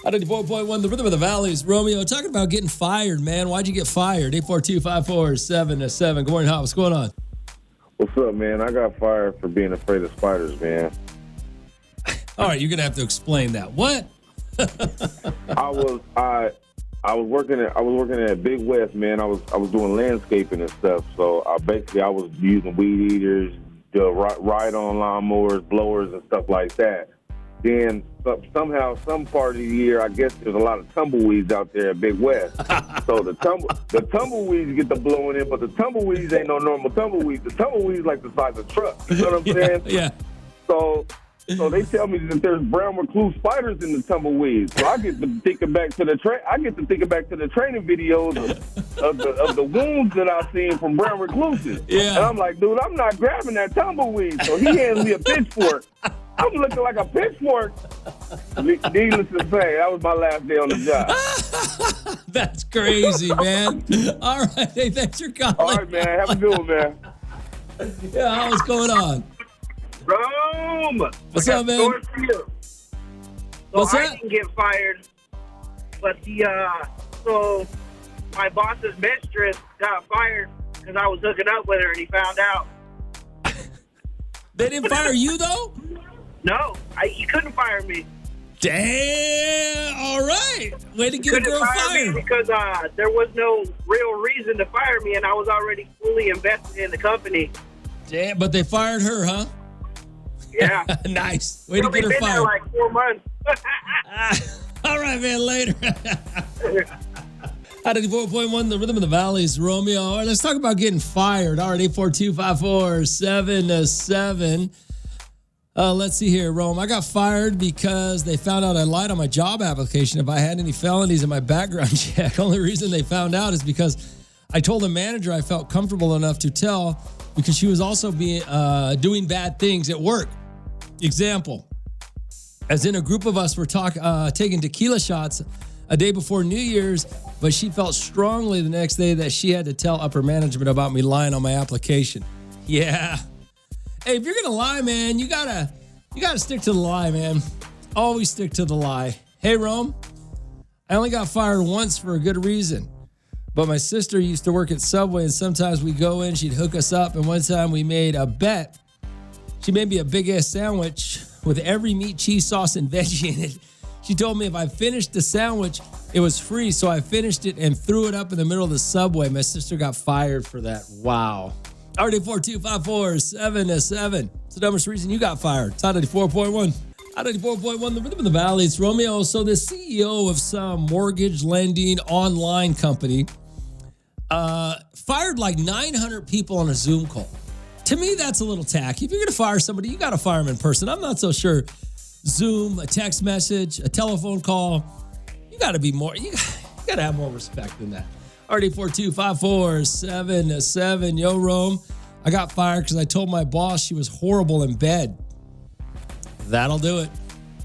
94.1, the Rhythm of the Valleys. Romeo, talking about getting fired, man. Why'd you get fired? 842-547-7. Good morning, Hot. What's going on? What's up, man? I got fired for being afraid of spiders, man. All right, you're going to have to explain that. What? I was working at Big West, man. I was doing landscaping and stuff. So I was using weed eaters, ride-on lawnmowers, blowers, and stuff like that. Then somehow, some part of the year, I guess there's a lot of tumbleweeds out there at Big West. So the tumbleweeds get the blowing in, but the tumbleweeds ain't no normal tumbleweeds. The tumbleweeds like the size of trucks. You know what I'm saying? Yeah. So they tell me that there's brown recluse spiders in the tumbleweeds. So I get to thinking back to the training videos of the wounds that I've seen from brown recluses. Yeah. And I'm like, dude, I'm not grabbing that tumbleweed. So he hands me a pitchfork. I'm looking like a pitchfork. Needless to say, that was my last day on the job. That's crazy, man. All right. Hey, thanks for calling. All right, man. Have a good one, man. Yeah, what's going on? Rome! What's up, man? What's I that? didn't get fired, but so my boss's mistress got fired because I was hooking up with her and he found out. They didn't fire you, though? No, he couldn't fire me. Damn. All right. Way to get a Couldn't girl fire fired. me because there was no real reason to fire me, and I was already fully invested in the company. Damn, but they fired her, huh? Yeah. Nice. Way to We've get her been there fired. like 4 months. All right, man, later. 94.1, the Rhythm of the Valleys, Romeo. All right, let's talk about getting fired. All right, 842-547-7. Let's see here, Rome. I got fired because they found out I lied on my job application if I had any felonies in my background check. Only reason they found out is because I told the manager I felt comfortable enough to tell because she was also doing bad things at work. Example, as in a group of us were taking tequila shots a day before New Year's, but she felt strongly the next day that she had to tell upper management about me lying on my application. Yeah. Hey, if you're gonna lie, man, you gotta stick to the lie, man. Always stick to the lie. Hey, Rome, I only got fired once for a good reason. But my sister used to work at Subway, and sometimes we go in, she'd hook us up, and one time we made a bet. She made me a big-ass sandwich with every meat, cheese, sauce, and veggie in it. She told me if I finished the sandwich, it was free, so I finished it and threw it up in the middle of the Subway. My sister got fired for that. Wow. RD4254-7-7. It's the dumbest reason you got fired. It's 94.1. 94.1, the Rhythm of the Valley. It's Romeo. So the CEO of some mortgage lending online company fired like 900 people on a Zoom call. To me, that's a little tacky. If you're going to fire somebody, you got to fire them in person. I'm not so sure. Zoom, a text message, a telephone call. You got to be more, you got to have more respect than that. RD4254-7-7. Yo, Rome. I got fired because I told my boss she was horrible in bed. That'll do it.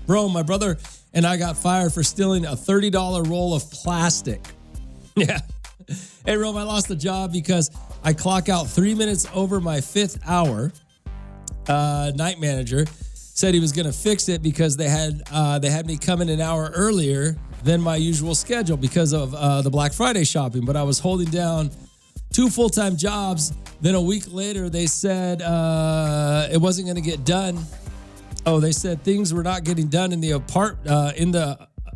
Bro, my brother and I got fired for stealing a $30 roll of plastic. Yeah. Hey, Rome, I lost the job because I clock out 3 minutes over my 5th hour. Night manager said he was going to fix it because they had me come in an hour earlier than my usual schedule because of the Black Friday shopping. But I was holding down 2 full-time jobs. Then a week later, they said it wasn't going to get done. Oh, they said things were not getting done in the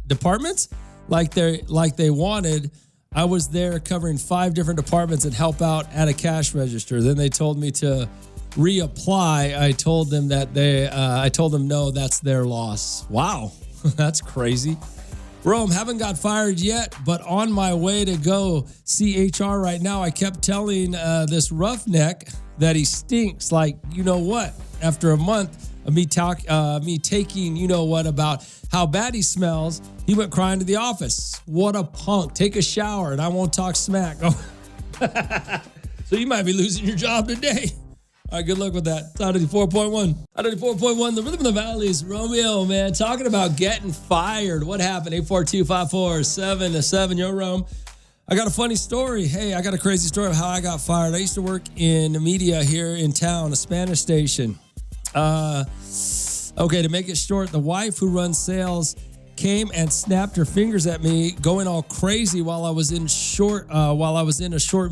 departments like they wanted. I was there covering 5 different departments and help out at a cash register. Then they told me to reapply. I told them no, that's their loss. Wow, that's crazy. Rome, haven't got fired yet, but on my way to go see HR right now. I kept telling this roughneck that he stinks like you know what. After a month of me taking you know what about how bad he smells, he went crying to the office. What a punk. Take a shower and I won't talk smack. Oh. So you might be losing your job today. All right, good luck with that. It's 94.1. 94.1, the Rhythm of the Valleys. Romeo, man, talking about getting fired. What happened? 842-547-7. Yo, Rome. I got a funny story. Hey, I got a crazy story of how I got fired. I used to work in the media here in town, a Spanish station. Okay, to make it short, the wife who runs sales came and snapped her fingers at me, going all crazy while I was in a short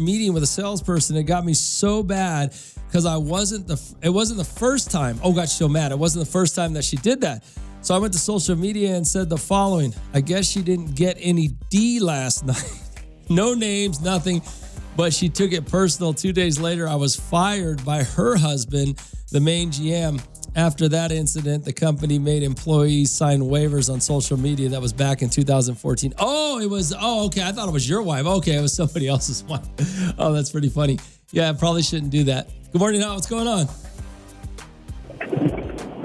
meeting with a salesperson. It got me so bad because it wasn't the first time. Oh, got so mad. It wasn't the first time that she did that. So I went to social media and said the following: I guess she didn't get any D last night. No names, nothing. But she took it personal. 2 days later, I was fired by her husband, the main GM. After that incident, the company made employees sign waivers on social media. That was back in 2014. Okay. I thought it was your wife. Okay, it was somebody else's wife. Oh, that's pretty funny. Yeah, I probably shouldn't do that. Good morning, Al. What's going on?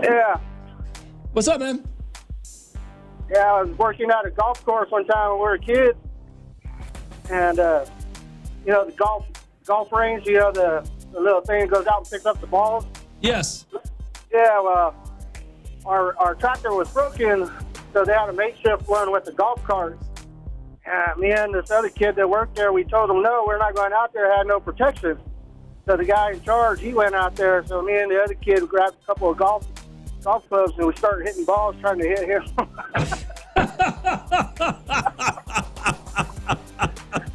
Yeah. What's up, man? Yeah, I was working at a golf course one time when we were kids. And, the golf range, the little thing that goes out and picks up the balls. Yes. Yeah, well, our tractor was broken, so they had a makeshift one with the golf cart. And me and this other kid that worked there, we told him, no, we're not going out there, had no protection. So the guy in charge, he went out there. So me and the other kid grabbed a couple of golf clubs, and we started hitting balls trying to hit him.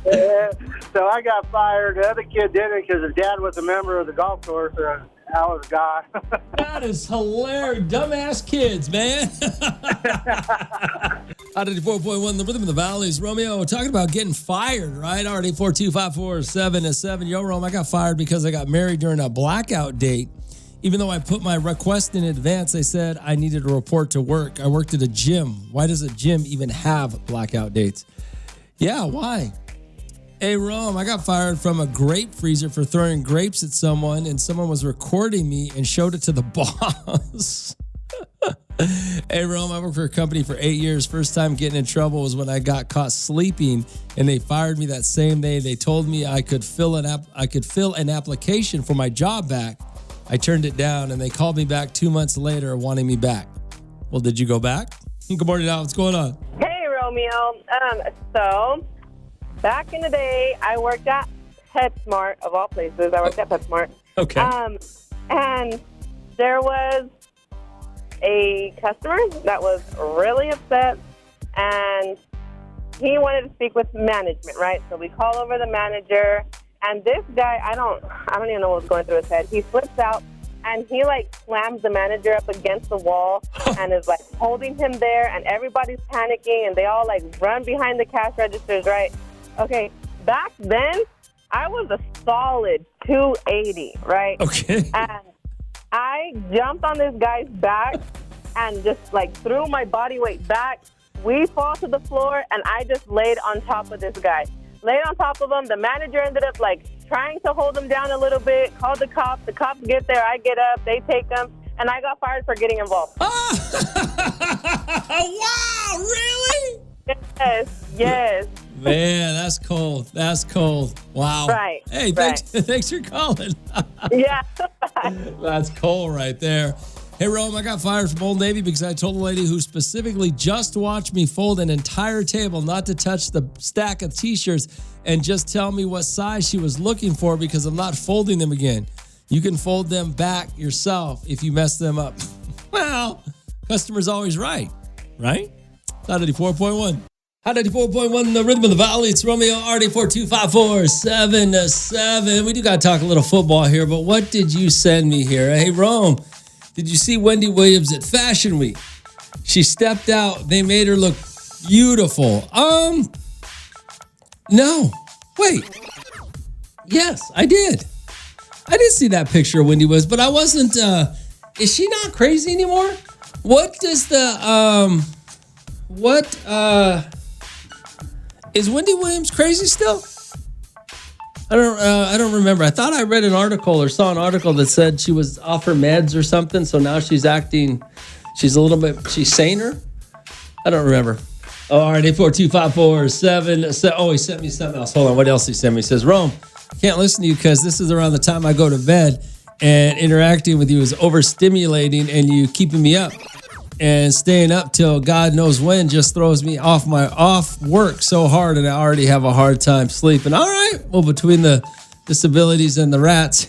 Yeah, so I got fired. The other kid didn't because his dad was a member of the golf course. I was a guy. That is hilarious. Dumbass kids, man. Out of the 4.1, the Rhythm of the Valleys. Romeo, talking about getting fired, right? Already 4254777. Yo, Rome, I got fired because I got married during a blackout date. Even though I put my request in advance, they said I needed to report to work. I worked at a gym. Why does a gym even have blackout dates? Yeah, why? Hey, Rome, I got fired from a grape freezer for throwing grapes at someone, and someone was recording me and showed it to the boss. Hey, Rome, I worked for a company for 8 years. First time getting in trouble was when I got caught sleeping, and they fired me that same day. They told me I could fill an application for my job back. I turned it down, and they called me back 2 months later wanting me back. Well, did you go back? Good morning, Al. What's going on? Hey, Romeo. So back in the day, I worked at PetSmart, of all places. I worked at PetSmart. Okay. And there was a customer that was really upset, and he wanted to speak with management, right? So we call over the manager, and this guy, I don't even know what was going through his head. He flips out, and he slams the manager up against the wall and is holding him there, and everybody's panicking, and they all run behind the cash registers, right? Okay, back then, I was a solid 280, right? Okay. And I jumped on this guy's back and just threw my body weight back. We fall to the floor, and I just laid on top of this guy. Laid on top of him. The manager ended up trying to hold him down a little bit, called the cops. The cops get there, I get up, they take him, and I got fired for getting involved. Wow, really? Yes. Man, that's cold. That's cold. Wow. Right. Hey, thanks for calling. Yeah. That's cold right there. Hey, Rome, I got fired from Old Navy because I told a lady who specifically just watched me fold an entire table not to touch the stack of T-shirts and just tell me what size she was looking for because I'm not folding them again. You can fold them back yourself if you mess them up. Well, customer's always right? 94.1. Hot 94.1, the Rhythm of the Valley. It's Romeo, RD4254777. We do got to talk a little football here, but what did you send me here? Hey, Rome, did you see Wendy Williams at Fashion Week? She stepped out. They made her look beautiful. No. Wait. Yes, I did. I did see that picture of Wendy Williams, but I wasn't, is she not crazy anymore? What does is Wendy Williams crazy still? I don't remember. I thought I read an article or saw an article that said she was off her meds or something, so now she's saner? I don't remember. All right, 842-547. Oh, he sent me something else. Hold on, what else he sent me? He says, Rome, can't listen to you because this is around the time I go to bed, and interacting with you is overstimulating, and you keeping me up. And staying up till God knows when just throws me off work so hard, and I already have a hard time sleeping. All right. Well, between the disabilities and the rats,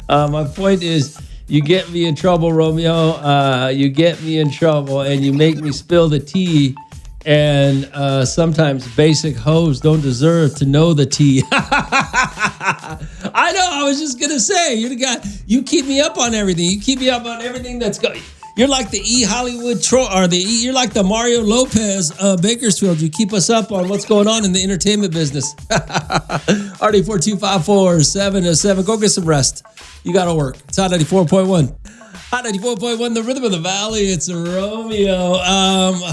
my point is You get me in trouble, Romeo. You get me in trouble, and you make me spill the tea. And sometimes basic hoes don't deserve to know the tea. I know. I was just gonna say, you're the guy. You keep me up on everything. You keep me up on everything that's going. You're like the Hollywood you're like the Mario Lopez Bakersfield. You keep us up on what's going on in the entertainment business. RD4254707. Go get some rest. You got to work. It's Hot 94.1. Hot 94.1, the rhythm of the valley. It's Romeo.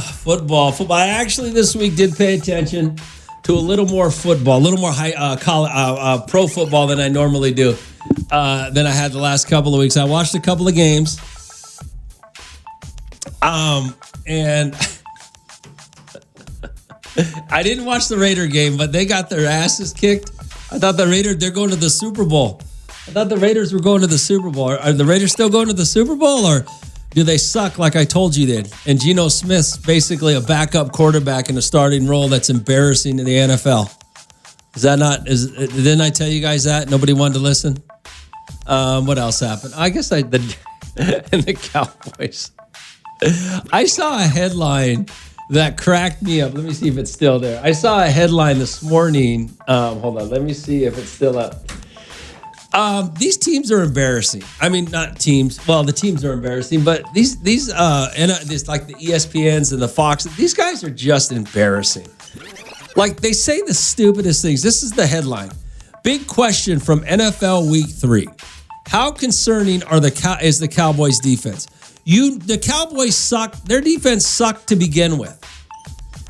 Football. I actually this week did pay attention to a little more football, a little more pro football than I normally do, than I had the last couple of weeks. I watched a couple of games. And I didn't watch the Raider game, but they got their asses kicked. I thought they're going to the Super Bowl. I thought the Raiders were going to the Super Bowl. Are the Raiders still going to the Super Bowl, or do they suck like I told you did? And Geno Smith's basically a backup quarterback in a starting role that's embarrassing in the NFL. Is that not? Didn't I tell you guys that? Nobody wanted to listen. What else happened? I guess and the Cowboys. I saw a headline that cracked me up. Let me see if it's still there. I saw a headline this morning. Hold on. Let me see if it's still up. These teams are embarrassing. I mean, not teams. Well, the teams are embarrassing, but these like the ESPNs and the Fox, these guys are just embarrassing. Like, they say the stupidest things. This is the headline. Big question from NFL Week 3. How concerning is the Cowboys defense? The Cowboys suck. Their defense sucked to begin with.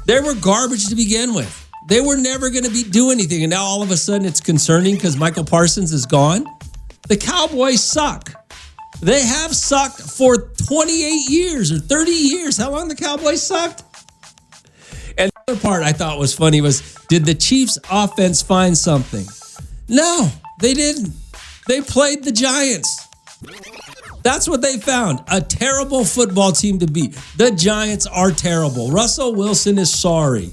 They were garbage to begin with. They were never going to do anything. And now all of a sudden it's concerning because Michael Parsons is gone. The Cowboys suck. They have sucked for 28 years or 30 years. How long the Cowboys sucked? And the other part I thought was funny was, did the Chiefs offense find something? No, they didn't. They played the Giants. That's what they found. A terrible football team to beat. The Giants are terrible. Russell Wilson is sorry.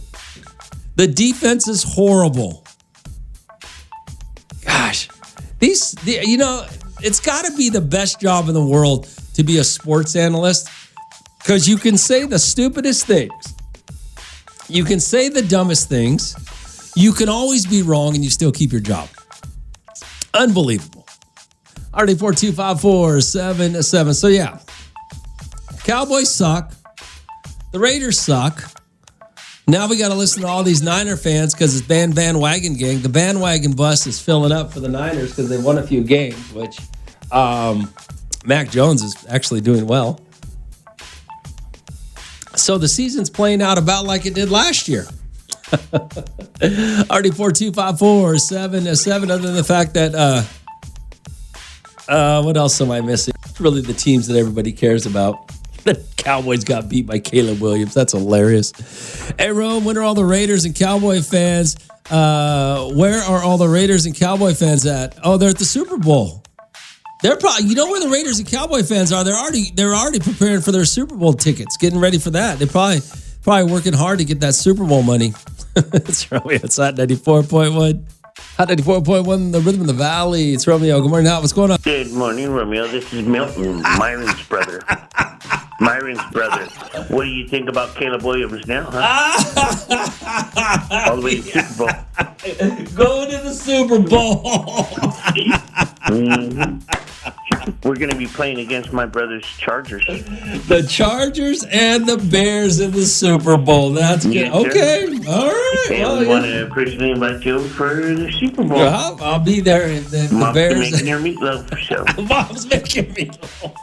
The defense is horrible. Gosh, it's got to be the best job in the world to be a sports analyst, because you can say the stupidest things. You can say the dumbest things. You can always be wrong and you still keep your job. Unbelievable. RD42547. So yeah, Cowboys suck. The Raiders suck. Now we got to listen to all these Niner fans because it's bandwagon gang. The bandwagon bus is filling up for the Niners because they won a few games, which Mac Jones is actually doing well. So the season's playing out about like it did last year. RD42547. Other than the fact that what else am I missing? It's really the teams that everybody cares about. The Cowboys got beat by Caleb Williams. That's hilarious. Hey, Rome, when are all the Raiders and Cowboy fans? Where are all the Raiders and Cowboy fans at? Oh, they're at the Super Bowl. They're probably, where the Raiders and Cowboy fans are. They're already preparing for their Super Bowl tickets, getting ready for that. They're probably working hard to get that Super Bowl money. It's Romeo. It's Hot 94.1. Hot 94.1, the rhythm of the valley. It's Romeo. Good morning, Hot. What's going on? Good morning, Romeo. This is Milton, Myron's brother. What do you think about Caleb Williams now, huh? All the way to the Super Bowl. Going to the Super Bowl. Mm-hmm. We're going to be playing against my brother's Chargers. The Chargers and the Bears in the Super Bowl. That's good. Yes, okay. All right. And we want to personally invite you for the Super Bowl. I'll be there. The Mom's Bears. making their meatloaf, so. Mom's making meatloaf.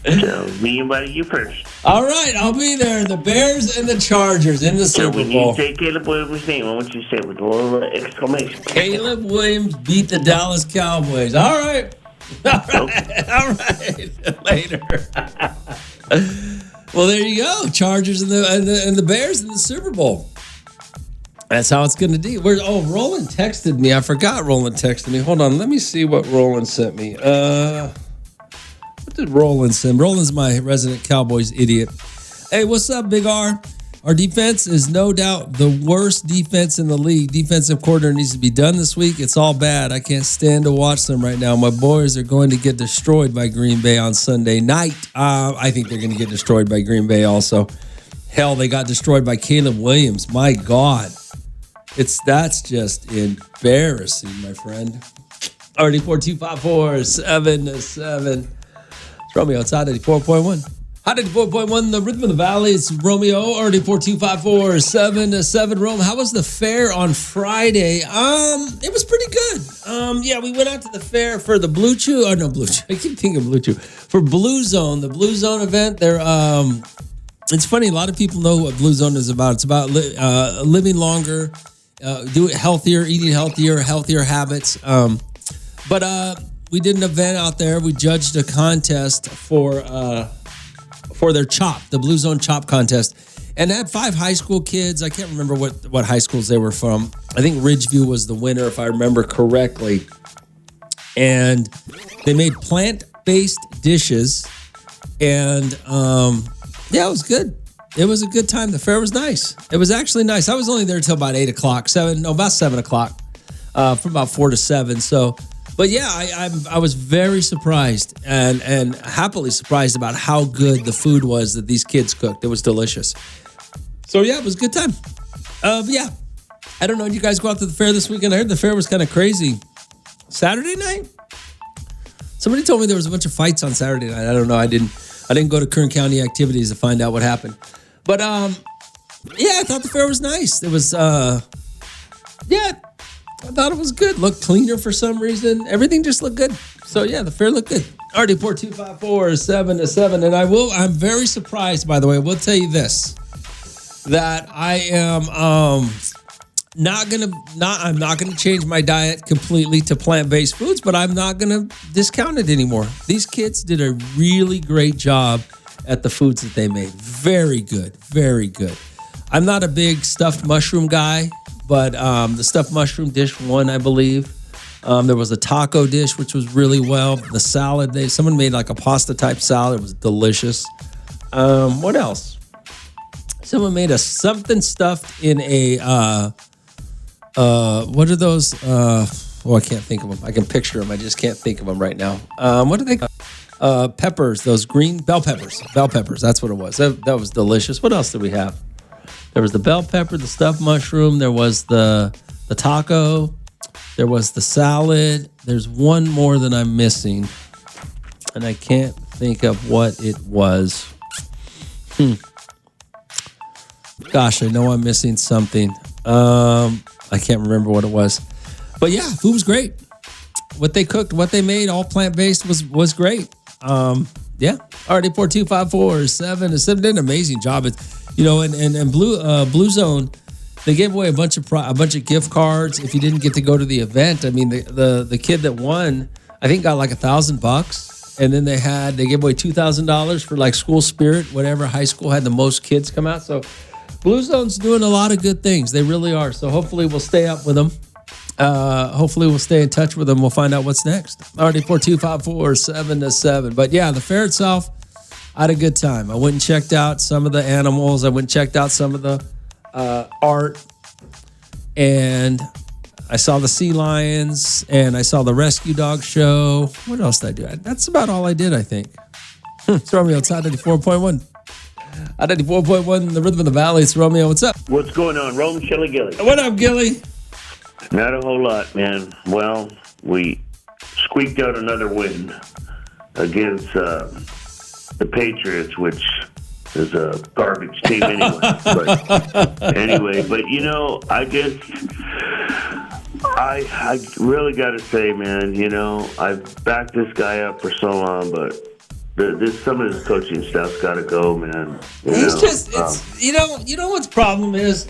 So we invited you first. All right. I'll be there. The Bears and the Chargers in the Super Bowl. So when Bowl. you say Caleb Williams' name, I want you to say it with a little exclamation. Caleb Williams beat the Dallas Cowboys. All right. All right. Later. Well, there you go. Chargers and the Bears in the Super Bowl. That's how it's going to be. Roland texted me. I forgot Roland texted me. Hold on. Let me see what Roland sent me. What did Roland send? Roland's my resident Cowboys idiot. Hey, what's up, Big R? Our defense is no doubt the worst defense in the league. Defensive coordinator needs to be done this week. It's all bad. I can't stand to watch them right now. My boys are going to get destroyed by Green Bay on Sunday night. I think they're going to get destroyed by Green Bay also. Hell, they got destroyed by Caleb Williams. My God. That's just embarrassing, my friend. Already 42547-7. It's Romeo outside 84.1. Hot 84.1, the Rhythm of the Valley. It's Romeo, already 42547-7. Rome, how was the fair on Friday? It was pretty good. Yeah, we went out to the fair for the Blue Chew. Oh, no, Blue Chew. I keep thinking Blue Chew. For Blue Zone, the Blue Zone event. It's funny, a lot of people know what Blue Zone is about. It's about living longer, do it healthier, eating healthier habits. But we did an event out there. We judged a contest for their chop, the Blue Zone chop contest. And they had 5 high school kids. I can't remember what high schools they were from. I think Ridgeview was the winner, if I remember correctly. And they made plant-based dishes. And, yeah, it was good. It was a good time. The fair was nice. It was actually nice. I was only there till about 8 o'clock, about 7 o'clock, from about 4 to 7. So, but yeah, I was very surprised and happily surprised about how good the food was that these kids cooked. It was delicious. So yeah, it was a good time. Yeah, I don't know. Did you guys go out to the fair this weekend? I heard the fair was kind of crazy. Saturday night? Somebody told me there was a bunch of fights on Saturday night. I don't know. I didn't go to Kern County activities to find out what happened. But yeah, I thought the fair was nice. It was yeah. I thought it was good. Looked cleaner for some reason. Everything just looked good. So yeah, the fair looked good. Already 42547-7. And I'm very surprised, by the way. I will tell you this, that I am I'm not gonna change my diet completely to plant-based foods, but I'm not gonna discount it anymore. These kids did a really great job at the foods that they made. Very good, very good. I'm not a big stuffed mushroom guy, but the stuffed mushroom dish won, I believe. There was a taco dish, which was really well. The salad, someone made like a pasta type salad. It was delicious. What else? Someone made something stuffed in a, what are those? I can't think of them. I can picture them. I just can't think of them right now. What are they called? Peppers, those green bell peppers. Bell peppers, that's what it was. That was delicious. What else did we have? There was the bell pepper, the stuffed mushroom. There was the taco. There was the salad. There's one more that I'm missing, and I can't think of what it was. Gosh, I know I'm missing something. I can't remember what it was. But yeah, food was great. What they cooked, what they made, all plant-based was great. Yeah, already 42547 did an amazing job. And Blue Zone, they gave away a bunch of gift cards. If you didn't get to go to the event, I mean, the kid that won, I think got like $1,000, and then they gave away $2,000 for like school spirit, whatever high school had the most kids come out. So Blue Zone's doing a lot of good things. They really are. So hopefully we'll stay up with them. Hopefully we'll stay in touch with them. We'll find out what's next. Already 42547-7. But yeah, the fair itself, I had a good time. I went and checked out some of the animals. I went and checked out some of the art. And I saw the sea lions. And I saw the rescue dog show. What else did I do? That's about all I did, I think. It's Romeo outside 94.1. At 94.1, the Rhythm of the Valley. It's Romeo. What's up? What's going on? Rome, Chili Gilly. What up, Gilly? Not a whole lot, man. Well, we squeaked out another win against the Patriots, which is a garbage team anyway. But you know, I guess I really got to say, man, you know, I've backed this guy up for so long, but some of his coaching stuff's got to go, man. You know what's problem is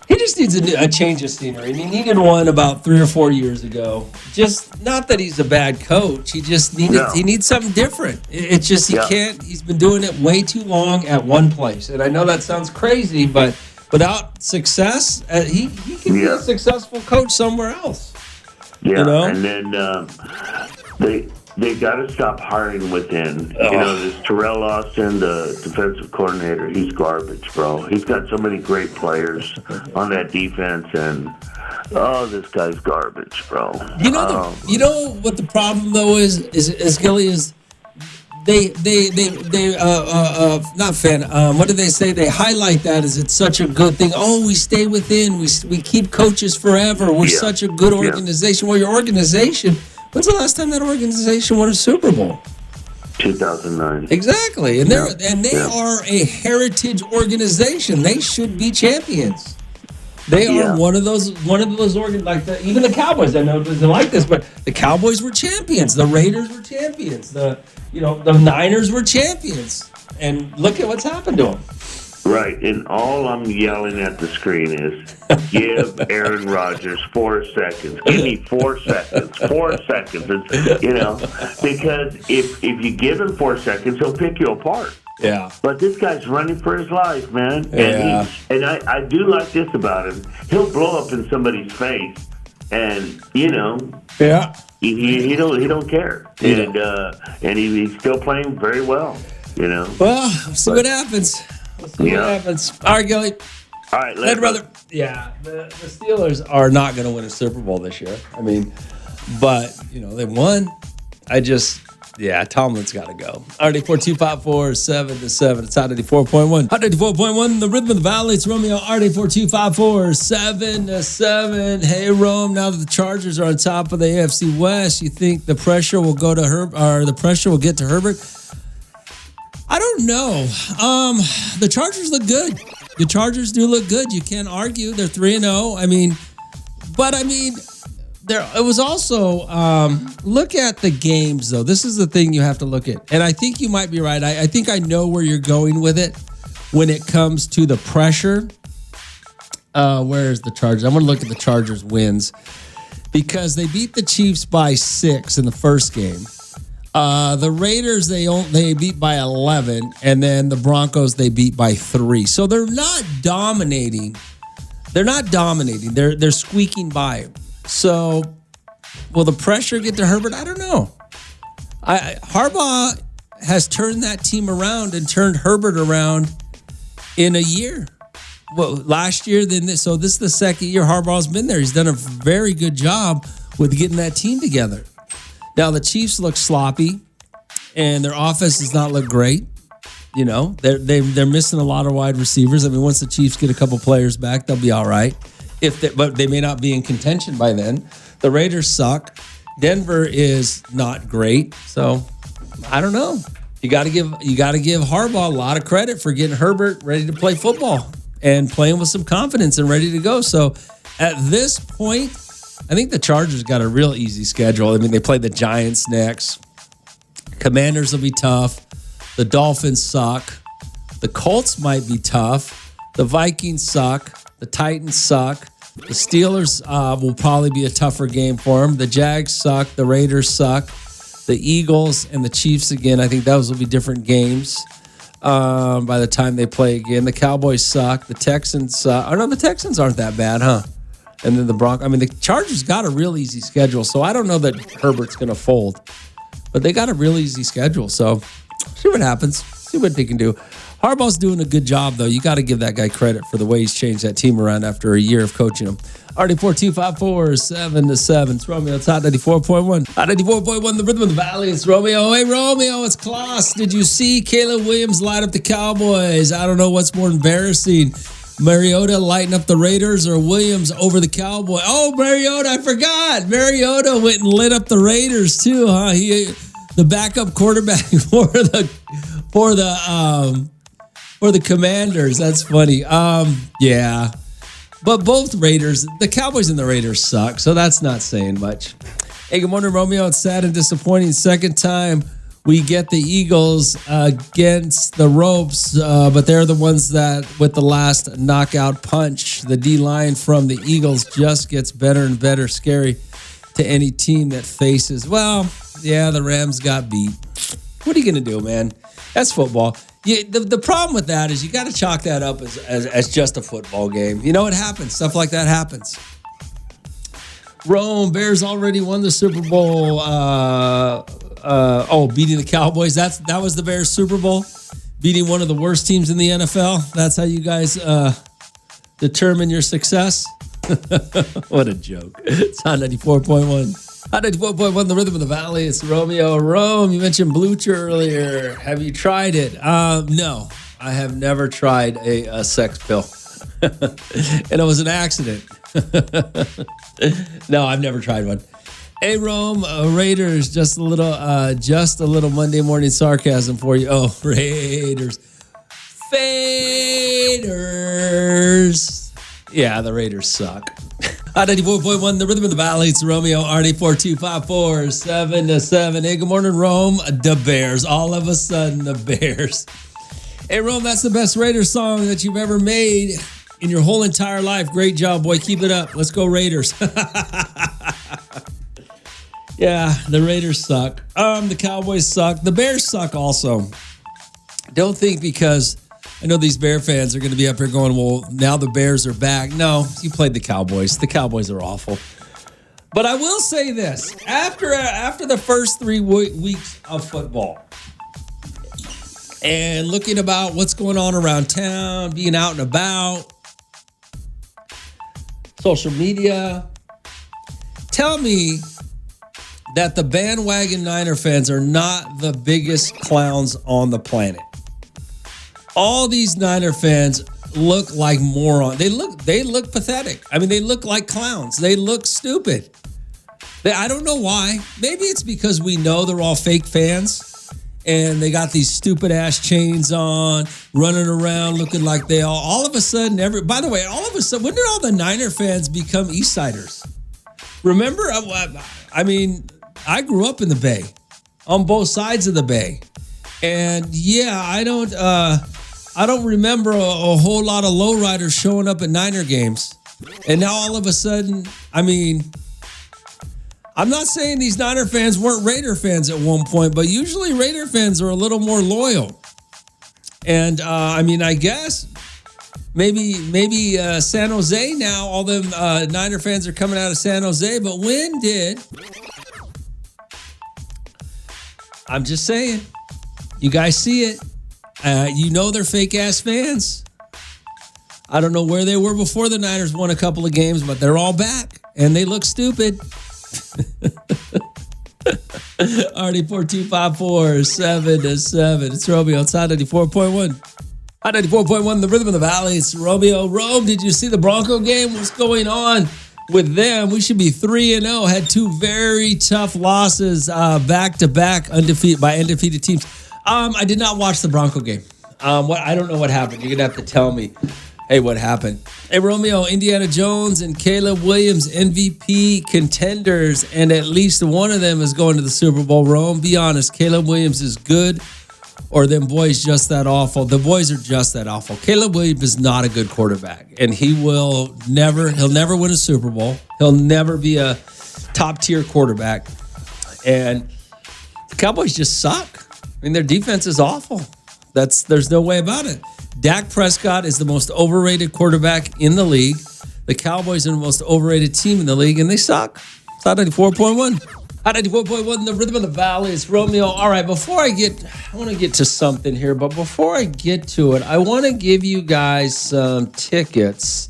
he just needs a change of scenery. I mean, he needed one about 3 or 4 years ago. Just not that he's a bad coach. He just he needs something different. It's just he can't. He's been doing it way too long at one place. And I know that sounds crazy, but without success, he can be a successful coach somewhere else. Yeah, you know? And then they got to stop hiring within. You know, this Terrell Austin, the defensive coordinator, he's garbage, bro. He's got so many great players on that defense, and this guy's garbage, bro. You know what the problem though is Gilly is they not fan. What do they say? They highlight that as it's such a good thing. Oh, we stay within. We keep coaches forever. We're such a good organization. Well, your organization. When's the last time that organization won a Super Bowl? 2009. Exactly, and they are a heritage organization. They should be champions. They are one of those even the Cowboys. I know doesn't like this, but the Cowboys were champions. The Raiders were champions. The Niners were champions. And look at what's happened to them. Right, and all I'm yelling at the screen is, give Aaron Rodgers 4 seconds. Give me 4 seconds. 4 seconds. It's, because if you give him 4 seconds, he'll pick you apart. Yeah. But this guy's running for his life, man. And I do like this about him. He'll blow up in somebody's face, and he don't care. And he's still playing very well. Well, we'll see what happens. What happens. All right, Gilly. All right, later, brother. Yeah, the Steelers are not going to win a Super Bowl this year. I mean, but they won. Tomlin's got to go. RD4254 7-7. It's Hot 84.1. Hot 84.1, the rhythm of the valley. It's Romeo. RD4254 7-7. Hey, Rome. Now that the Chargers are on top of the AFC West, you think the pressure will go to the pressure will get to Herbert? I don't know. The Chargers look good. The Chargers do look good. You can't argue. They're 3-0. It was also, look at the games, though. This is the thing you have to look at. And I think you might be right. I think I know where you're going with it when it comes to the pressure. Where's the Chargers? I'm going to look at the Chargers wins because they beat the Chiefs by 6 in the first game. The Raiders, they beat by 11, and then the Broncos, they beat by 3. So they're not dominating. They're squeaking by. So will the pressure get to Herbert? I don't know. Harbaugh has turned that team around and turned Herbert around in a year. Well, last year, then this. So this is the second year Harbaugh's been there. He's done a very good job with getting that team together. Now, the Chiefs look sloppy, and their offense does not look great. They're missing a lot of wide receivers. I mean, once the Chiefs get a couple players back, they'll be all right. But they may not be in contention by then. The Raiders suck. Denver is not great. So, I don't know. You got to give Harbaugh a lot of credit for getting Herbert ready to play football and playing with some confidence and ready to go. So, at this point, I think the Chargers got a real easy schedule. I mean, they play the Giants next. Commanders will be tough. The Dolphins suck. The Colts might be tough. The Vikings suck. The Titans suck. The Steelers will probably be a tougher game for them. The Jags suck. The Raiders suck. The Eagles and the Chiefs again. I think those will be different games by the time they play again. The Cowboys suck. The Texans suck. Oh, no, the Texans aren't that bad, huh? And then the Broncos. I mean, the Chargers got a real easy schedule, so I don't know that Herbert's going to fold. But they got a real easy schedule, so see what happens. See what they can do. Harbaugh's doing a good job, though. You got to give that guy credit for the way he's changed that team around after a year of coaching him. RD4254 7-7. It's Romeo. It's Hot 94.1. Hot 94.1, the rhythm of the valley. It's Romeo. Hey, Romeo, it's Klaus. Did you see Caleb Williams light up the Cowboys? I don't know what's more embarrassing. Mariota lighting up the Raiders or Williams over the Cowboys? Oh, Mariota, I forgot. Mariota went and lit up the Raiders too, huh? He, the backup quarterback for the Commanders. That's funny. Yeah. But both Raiders, the Cowboys and the Raiders suck, so that's not saying much. Hey, good morning, Romeo. It's sad and disappointing. Second time we get the Eagles against the ropes, but they're the ones that, with the last knockout punch, the D-line from the Eagles just gets better and better, scary to any team that faces. Well, yeah, the Rams got beat. What are you going to do, man? That's football. The problem with that is you got to chalk that up as just a football game. You know, it happens. Stuff like that happens. Rome, Bears already won the Super Bowl. beating the Cowboys. That was the Bears Super Bowl, beating one of the worst teams in the NFL. That's how you guys determine your success. What a joke. It's Hot 94.1. Hot 94.1, the rhythm of the valley. It's Romeo. Rome, you mentioned Blucher earlier. Have you tried it? No, I have never tried a sex pill. And it was an accident. No, I've never tried one. Hey, Rome, Raiders, just a little Monday morning sarcasm for you. Oh, Raiders. Faders. Yeah, the Raiders suck. Hot 94.1, the rhythm of the valley. It's Romeo, Arnie, 42547-7. Hey, good morning, Rome. The Bears. All of a sudden, the Bears. Hey, Rome, that's the best Raiders song that you've ever made in your whole entire life. Great job, boy. Keep it up. Let's go, Raiders. Yeah, the Raiders suck. The Cowboys suck. The Bears suck also. Don't think because I know these Bear fans are going to be up here going, well, now the Bears are back. No, you played the Cowboys. The Cowboys are awful. But I will say this. After the first 3 weeks of football and looking about what's going on around town, being out and about, social media, tell me that the bandwagon Niner fans are not the biggest clowns on the planet. All these Niner fans look like morons. They look pathetic. I mean, they look like clowns. They look stupid. I don't know why. Maybe it's because we know they're all fake fans and they got these stupid ass chains on, running around looking like they all of a sudden, by the way, all of a sudden, when did all the Niner fans become East Siders? Remember, I mean, I grew up in the Bay, on both sides of the Bay. And yeah, I don't remember a whole lot of lowriders showing up at Niner games. And now all of a sudden, I mean, I'm not saying these Niner fans weren't Raider fans at one point, but usually Raider fans are a little more loyal. And I mean, I guess maybe San Jose now, all them Niner fans are coming out of San Jose, but when did... I'm just saying, you guys see it. You know they're fake-ass fans. I don't know where they were before the Niners won a couple of games, but they're all back, and they look stupid. Already 42547-7. It's Romeo. It's Hot 94.1. Hot 94.1, the rhythm of the valley. It's Romeo. Rome, did you see the Bronco game? What's going on with them? We should be 3-0. Had 2 very tough losses back-to-back undefeated teams. I did not watch the Bronco game. I don't know what happened. You're going to have to tell me, hey, what happened. Hey, Romeo, Indiana Jones and Caleb Williams, MVP contenders, and at least one of them is going to the Super Bowl. Rome, be honest, Caleb Williams is good, or them boys just that awful? The boys are just that awful. Caleb Williams is not a good quarterback, and he'll never win a Super Bowl. He'll never be a top-tier quarterback. And the Cowboys just suck. I mean, their defense is awful. There's no way about it. Dak Prescott is the most overrated quarterback in the league. The Cowboys are the most overrated team in the league, and they suck. It's Hot 94.1. Hot 94.1, the rhythm of the valley. It's Romeo. All right, I want to get to something here, but before I get to it, I want to give you guys some tickets.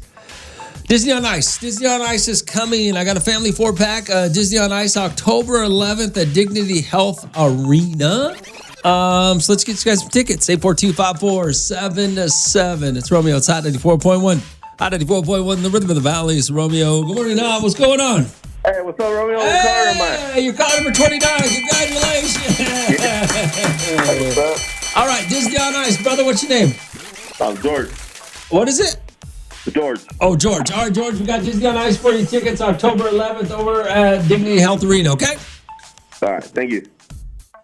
Disney on Ice. Disney on Ice is coming. I got a family 4-pack. Disney on Ice, October 11th at Dignity Health Arena. So let's get you guys some tickets. 842-547-7. It's Romeo. It's Hot 94.1. Hot 94.1, the rhythm of the valley is Romeo. Good morning, Rob. What's going on? Hey, what's up, Romeo? What car am I? Hey, you're car number 29. Congratulations. What's up? All right, Disney on Ice. Brother, what's your name? George. What is it? George. Oh, George. All right, George, we got Disney on Ice for you. Tickets October 11th over at Dignity Health Arena, okay? All right, thank you.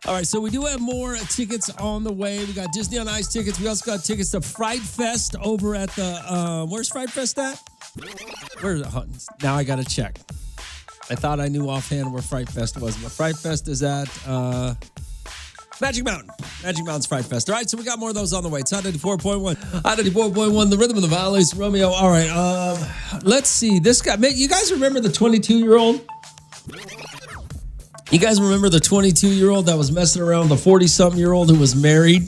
All right, so we do have more tickets on the way. We got Disney on Ice tickets. We also got tickets to Fright Fest over at the, where's Fright Fest at? Where's it? Now I got to check. I thought I knew offhand where Fright Fest was, but Fright Fest is at Magic Mountain. Magic Mountain's Fright Fest. All right, so we got more of those on the way. It's Hot 94.1. Hot 94.1, the rhythm of the valleys. Romeo. All right, let's see. This guy, you guys remember the 22-year-old? You guys remember the 22-year-old that was messing around with the 40-something-year-old who was married?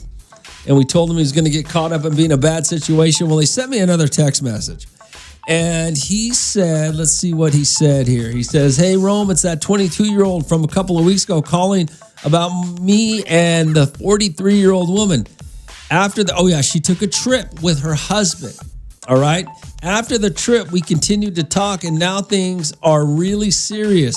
And we told him he was going to get caught up and be in a bad situation. Well, he sent me another text message. And he said, let's see what he said here. He says, hey, Rome, it's that 22-year-old from a couple of weeks ago calling about me and the 43-year-old woman. She took a trip with her husband. All right. After the trip, we continued to talk, and now things are really serious.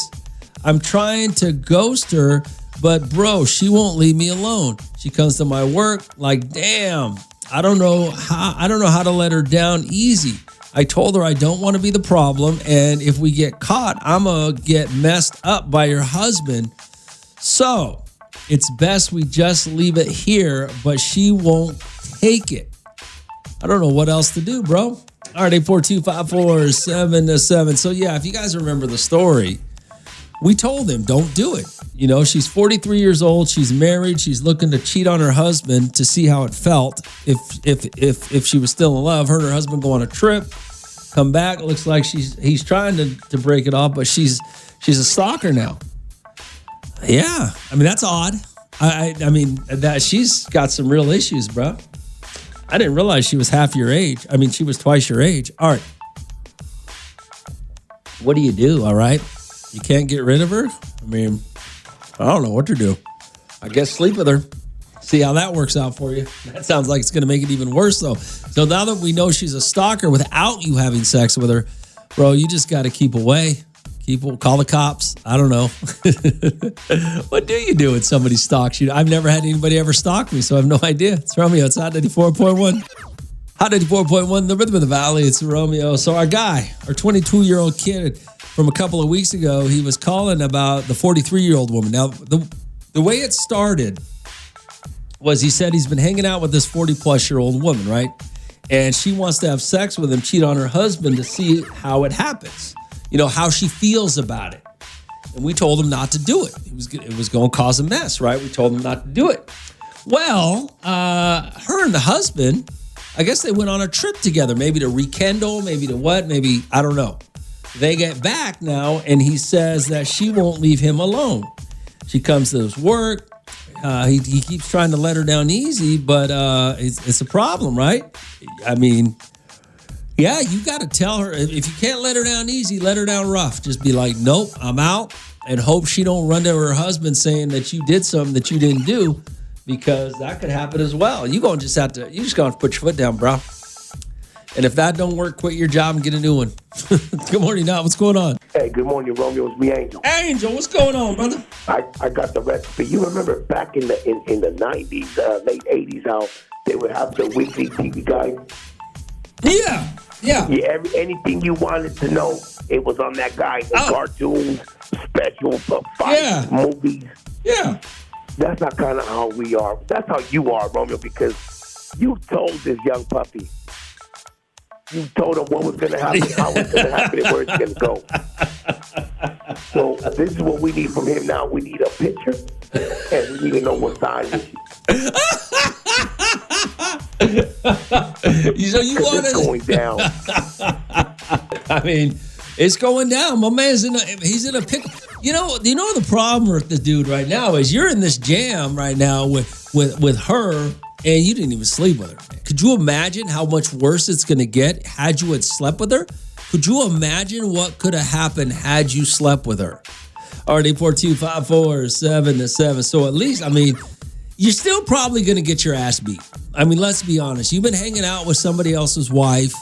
I'm trying to ghost her, but bro, she won't leave me alone. She comes to my work like, damn, I don't know how to let her down easy. I told her I don't want to be the problem, and if we get caught, I'm going to get messed up by your husband. So it's best we just leave it here, but she won't take it. I don't know what else to do, bro. All right, 842-547-7. So, yeah, if you guys remember the story, we told him, don't do it. You know, she's 43 years old. She's married. She's looking to cheat on her husband to see how it felt if she was still in love. Her and her husband go on a trip, come back. It looks like he's trying to break it off, but she's a stalker now. Yeah, I mean, that's odd. I mean, that she's got some real issues, bro. I didn't realize she was half your age. I mean, she was twice your age. All right. What do you do, all right? You can't get rid of her? I mean, I don't know what to do. I guess sleep with her. See how that works out for you. That sounds like it's going to make it even worse, though. So now that we know she's a stalker without you having sex with her, bro, you just got to keep away. Call the cops. I don't know. What do you do when somebody stalks you? I've never had anybody ever stalk me, so I have no idea. It's Romeo. It's Hot 94.1. Hot 94.1, the rhythm of the valley. It's Romeo. So our 22-year-old kid from a couple of weeks ago, he was calling about the 43-year-old woman. Now, the way it started was he said he's been hanging out with this 40-plus-year-old woman, right? And she wants to have sex with him, cheat on her husband to see how it happens. You know, how she feels about it. And we told him not to do it. It was going to cause a mess, right? We told him not to do it. Well, her and the husband, I guess they went on a trip together, maybe to rekindle, maybe to what, maybe, I don't know. They get back now, and he says that she won't leave him alone. She comes to his work. He keeps trying to let her down easy, but it's a problem, right? I mean, yeah, you got to tell her, if you can't let her down easy, let her down rough. Just be like, nope, I'm out, and hope she don't run to her husband saying that you did something that you didn't do, because that could happen as well. You just got to put your foot down, bro. And if that don't work, quit your job and get a new one. Good morning, now. What's going on? Hey, good morning, Romeo. It's me, Angel. Angel, what's going on, brother? I got the recipe. You remember back in the 90s, late 80s, how they would have the weekly TV guide? Yeah. Anything you wanted to know, it was on that guide. The cartoons, special fights, movies. Yeah. That's not kind of how we are. That's how you are, Romeo, because you told this young puppy. You told him what was going to happen, how it's going to happen, and where it's going to go. So this is what we need from him now. We need a picture, and we need to know what size it is. So you want it's going down. I mean, it's going down. My man's he's in a pickle. You know the problem with the dude right now is you're in this jam right now with her, and you didn't even sleep with her. Could you imagine how much worse it's going to get had you had slept with her? Could you imagine what could have happened had you slept with her? RD42547-7. So at least, I mean, you're still probably going to get your ass beat. I mean, let's be honest. You've been hanging out with somebody else's wife.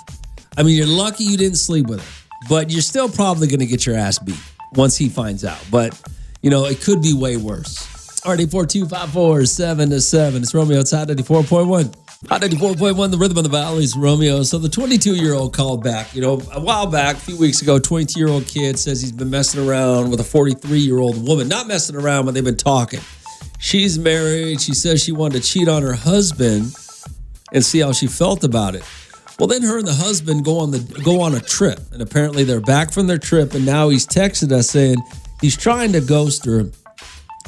I mean, you're lucky you didn't sleep with her, but you're still probably going to get your ass beat once he finds out. But, you know, it could be way worse. RD42547-7. It's Romeo. It's Hot 94.1. Hot 94.1, the rhythm of the valley is Romeo. So the 22-year-old called back. You know, a while back, a few weeks ago, 22-year-old kid says he's been messing around with a 43-year-old woman. Not messing around, but they've been talking. She's married. She says she wanted to cheat on her husband and see how she felt about it. Well, then her and the husband go on a trip, and apparently they're back from their trip, and now he's texted us saying he's trying to ghost her,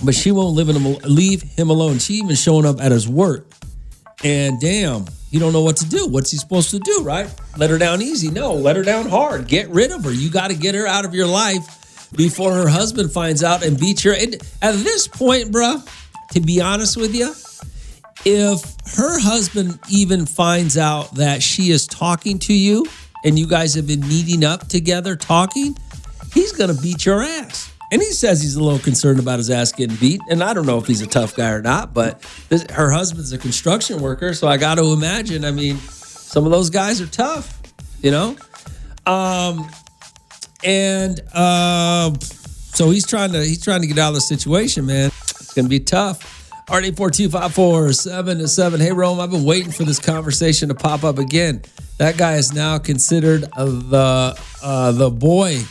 but she won't leave him alone. She even showing up at his work, and damn, he don't know what to do. What's he supposed to do, right? Let her down easy? No, let her down hard. Get rid of her. You got to get her out of your life before her husband finds out and beats her. And at this point, bruh, to be honest with you, if her husband even finds out that she is talking to you and you guys have been meeting up together talking, he's going to beat your ass. And he says he's a little concerned about his ass getting beat. And I don't know if he's a tough guy or not, but her husband's a construction worker. So I got to imagine, I mean, some of those guys are tough, you know? So he's trying to get out of the situation, man. It's going to be tough. RD42547-7. Hey, Rome, I've been waiting for this conversation to pop up again. That guy is now considered the boy.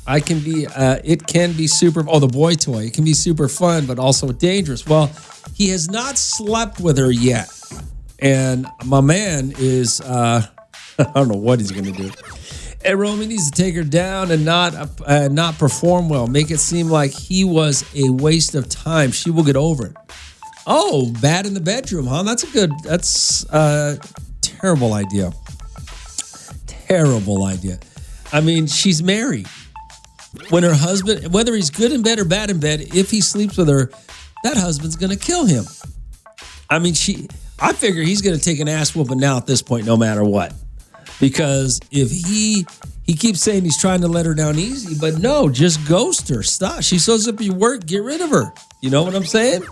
It can be super, the boy toy. It can be super fun, but also dangerous. Well, he has not slept with her yet. And my man is, I don't know what he's going to do. Hey, Rome, he needs to take her down and not perform well. Make it seem like he was a waste of time. She will get over it. Oh, bad in the bedroom, huh? That's a terrible idea. Terrible idea. I mean, she's married. When her husband, whether he's good in bed or bad in bed, if he sleeps with her, that husband's going to kill him. I mean, I figure he's going to take an ass whooping now at this point, no matter what. Because if he keeps saying he's trying to let her down easy, but no, just ghost her. Stop. She shows up at your work, get rid of her. You know what I'm saying?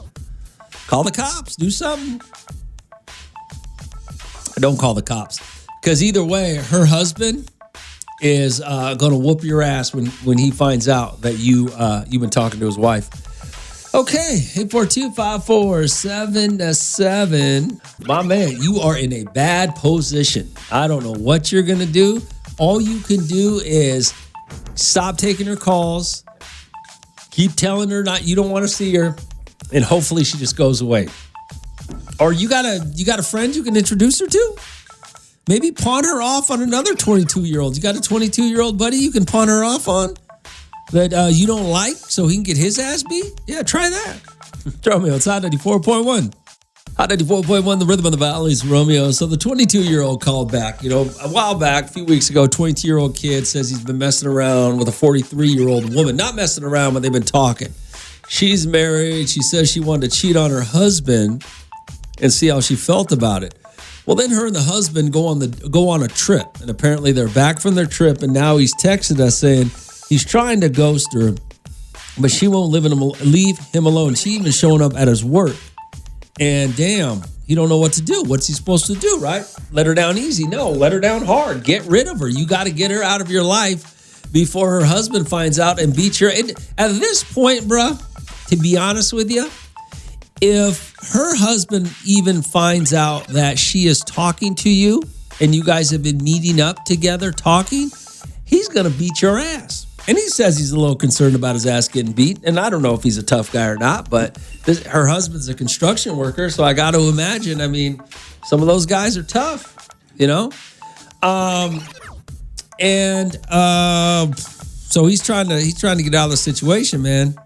Call the cops. Do something. Don't call the cops. Because either way, her husband is going to whoop your ass when he finds out that you've been talking to his wife. Okay, 842-547-7. My man, you are in a bad position. I don't know what you're going to do. All you can do is stop taking her calls, keep telling her you don't want to see her, and hopefully she just goes away. Or you got a friend you can introduce her to? Maybe pawn her off on another 22-year-old. You got a 22-year-old buddy you can pawn her off on that you don't like so he can get his ass beat? Yeah, try that. Romeo, it's Hot 94.1. Hot 94.1, the rhythm of the valleys, Romeo. So the 22-year-old called back. You know, a while back, a few weeks ago, 22-year-old kid says he's been messing around with a 43-year-old woman. Not messing around, but they've been talking. She's married. She says she wanted to cheat on her husband and see how she felt about it. Well, then her and the husband go on a trip. And apparently they're back from their trip, and now he's texted us saying he's trying to ghost her, but she won't leave him alone. She even showing up at his work. And damn, he don't know what to do. What's he supposed to do, right? Let her down easy? No, let her down hard. Get rid of her. You got to get her out of your life before her husband finds out and beats her. And at this point, bruh, to be honest with you, if her husband even finds out that she is talking to you and you guys have been meeting up together talking, he's going to beat your ass. And he says he's a little concerned about his ass getting beat. And I don't know if he's a tough guy or not, but her husband's a construction worker. So I got to imagine, I mean, some of those guys are tough, you know? So he's trying to get out of the situation, man.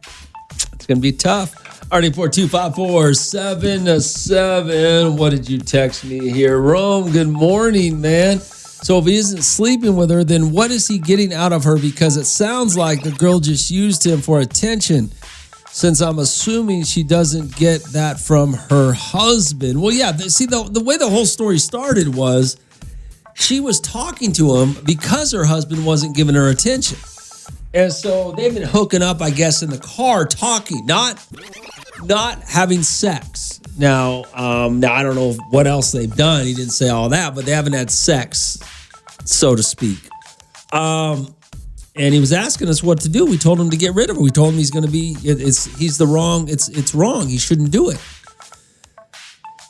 It's going to be tough. RD42547-7. What did you text me here? Rome, good morning, man. So if he isn't sleeping with her, then what is he getting out of her? Because it sounds like the girl just used him for attention, since I'm assuming she doesn't get that from her husband. Well, yeah, see, the way the whole story started was she was talking to him because her husband wasn't giving her attention. And so they've been hooking up, I guess, in the car, talking, not having sex. Now I don't know what else they've done. He didn't say all that, but they haven't had sex, so to speak. And he was asking us what to do. We told him to get rid of her. We told him it's wrong. He shouldn't do it.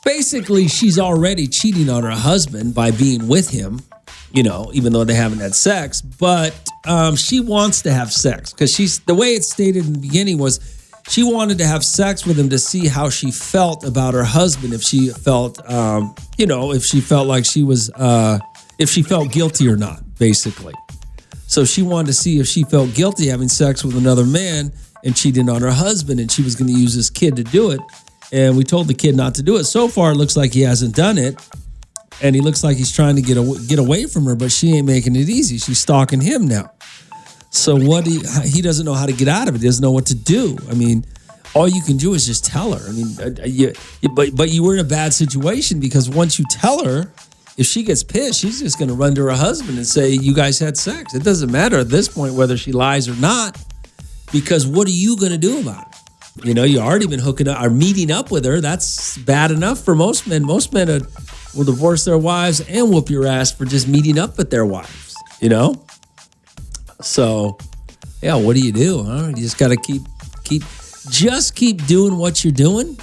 Basically, she's already cheating on her husband by being with him, you know, even though they haven't had sex. But she wants to have sex because the way it's stated in the beginning was she wanted to have sex with him to see how she felt about her husband. If she felt, if she felt like she was, if she felt guilty or not, basically. So she wanted to see if she felt guilty having sex with another man and cheating on her husband, and she was going to use this kid to do it. And we told the kid not to do it. So far, it looks like he hasn't done it. And he looks like he's trying to get away from her, but she ain't making it easy. She's stalking him now. So he doesn't know how to get out of it. He doesn't know what to do. I mean, all you can do is just tell her. I mean, but you were in a bad situation because once you tell her, if she gets pissed, she's just going to run to her husband and say, you guys had sex. It doesn't matter at this point whether she lies or not, because what are you going to do about it? You know, you already been hooking up or meeting up with her. That's bad enough for most men. Most men will divorce their wives and whoop your ass for just meeting up with their wives, you know? So, yeah, what do? Huh? You just got to keep doing what you're doing.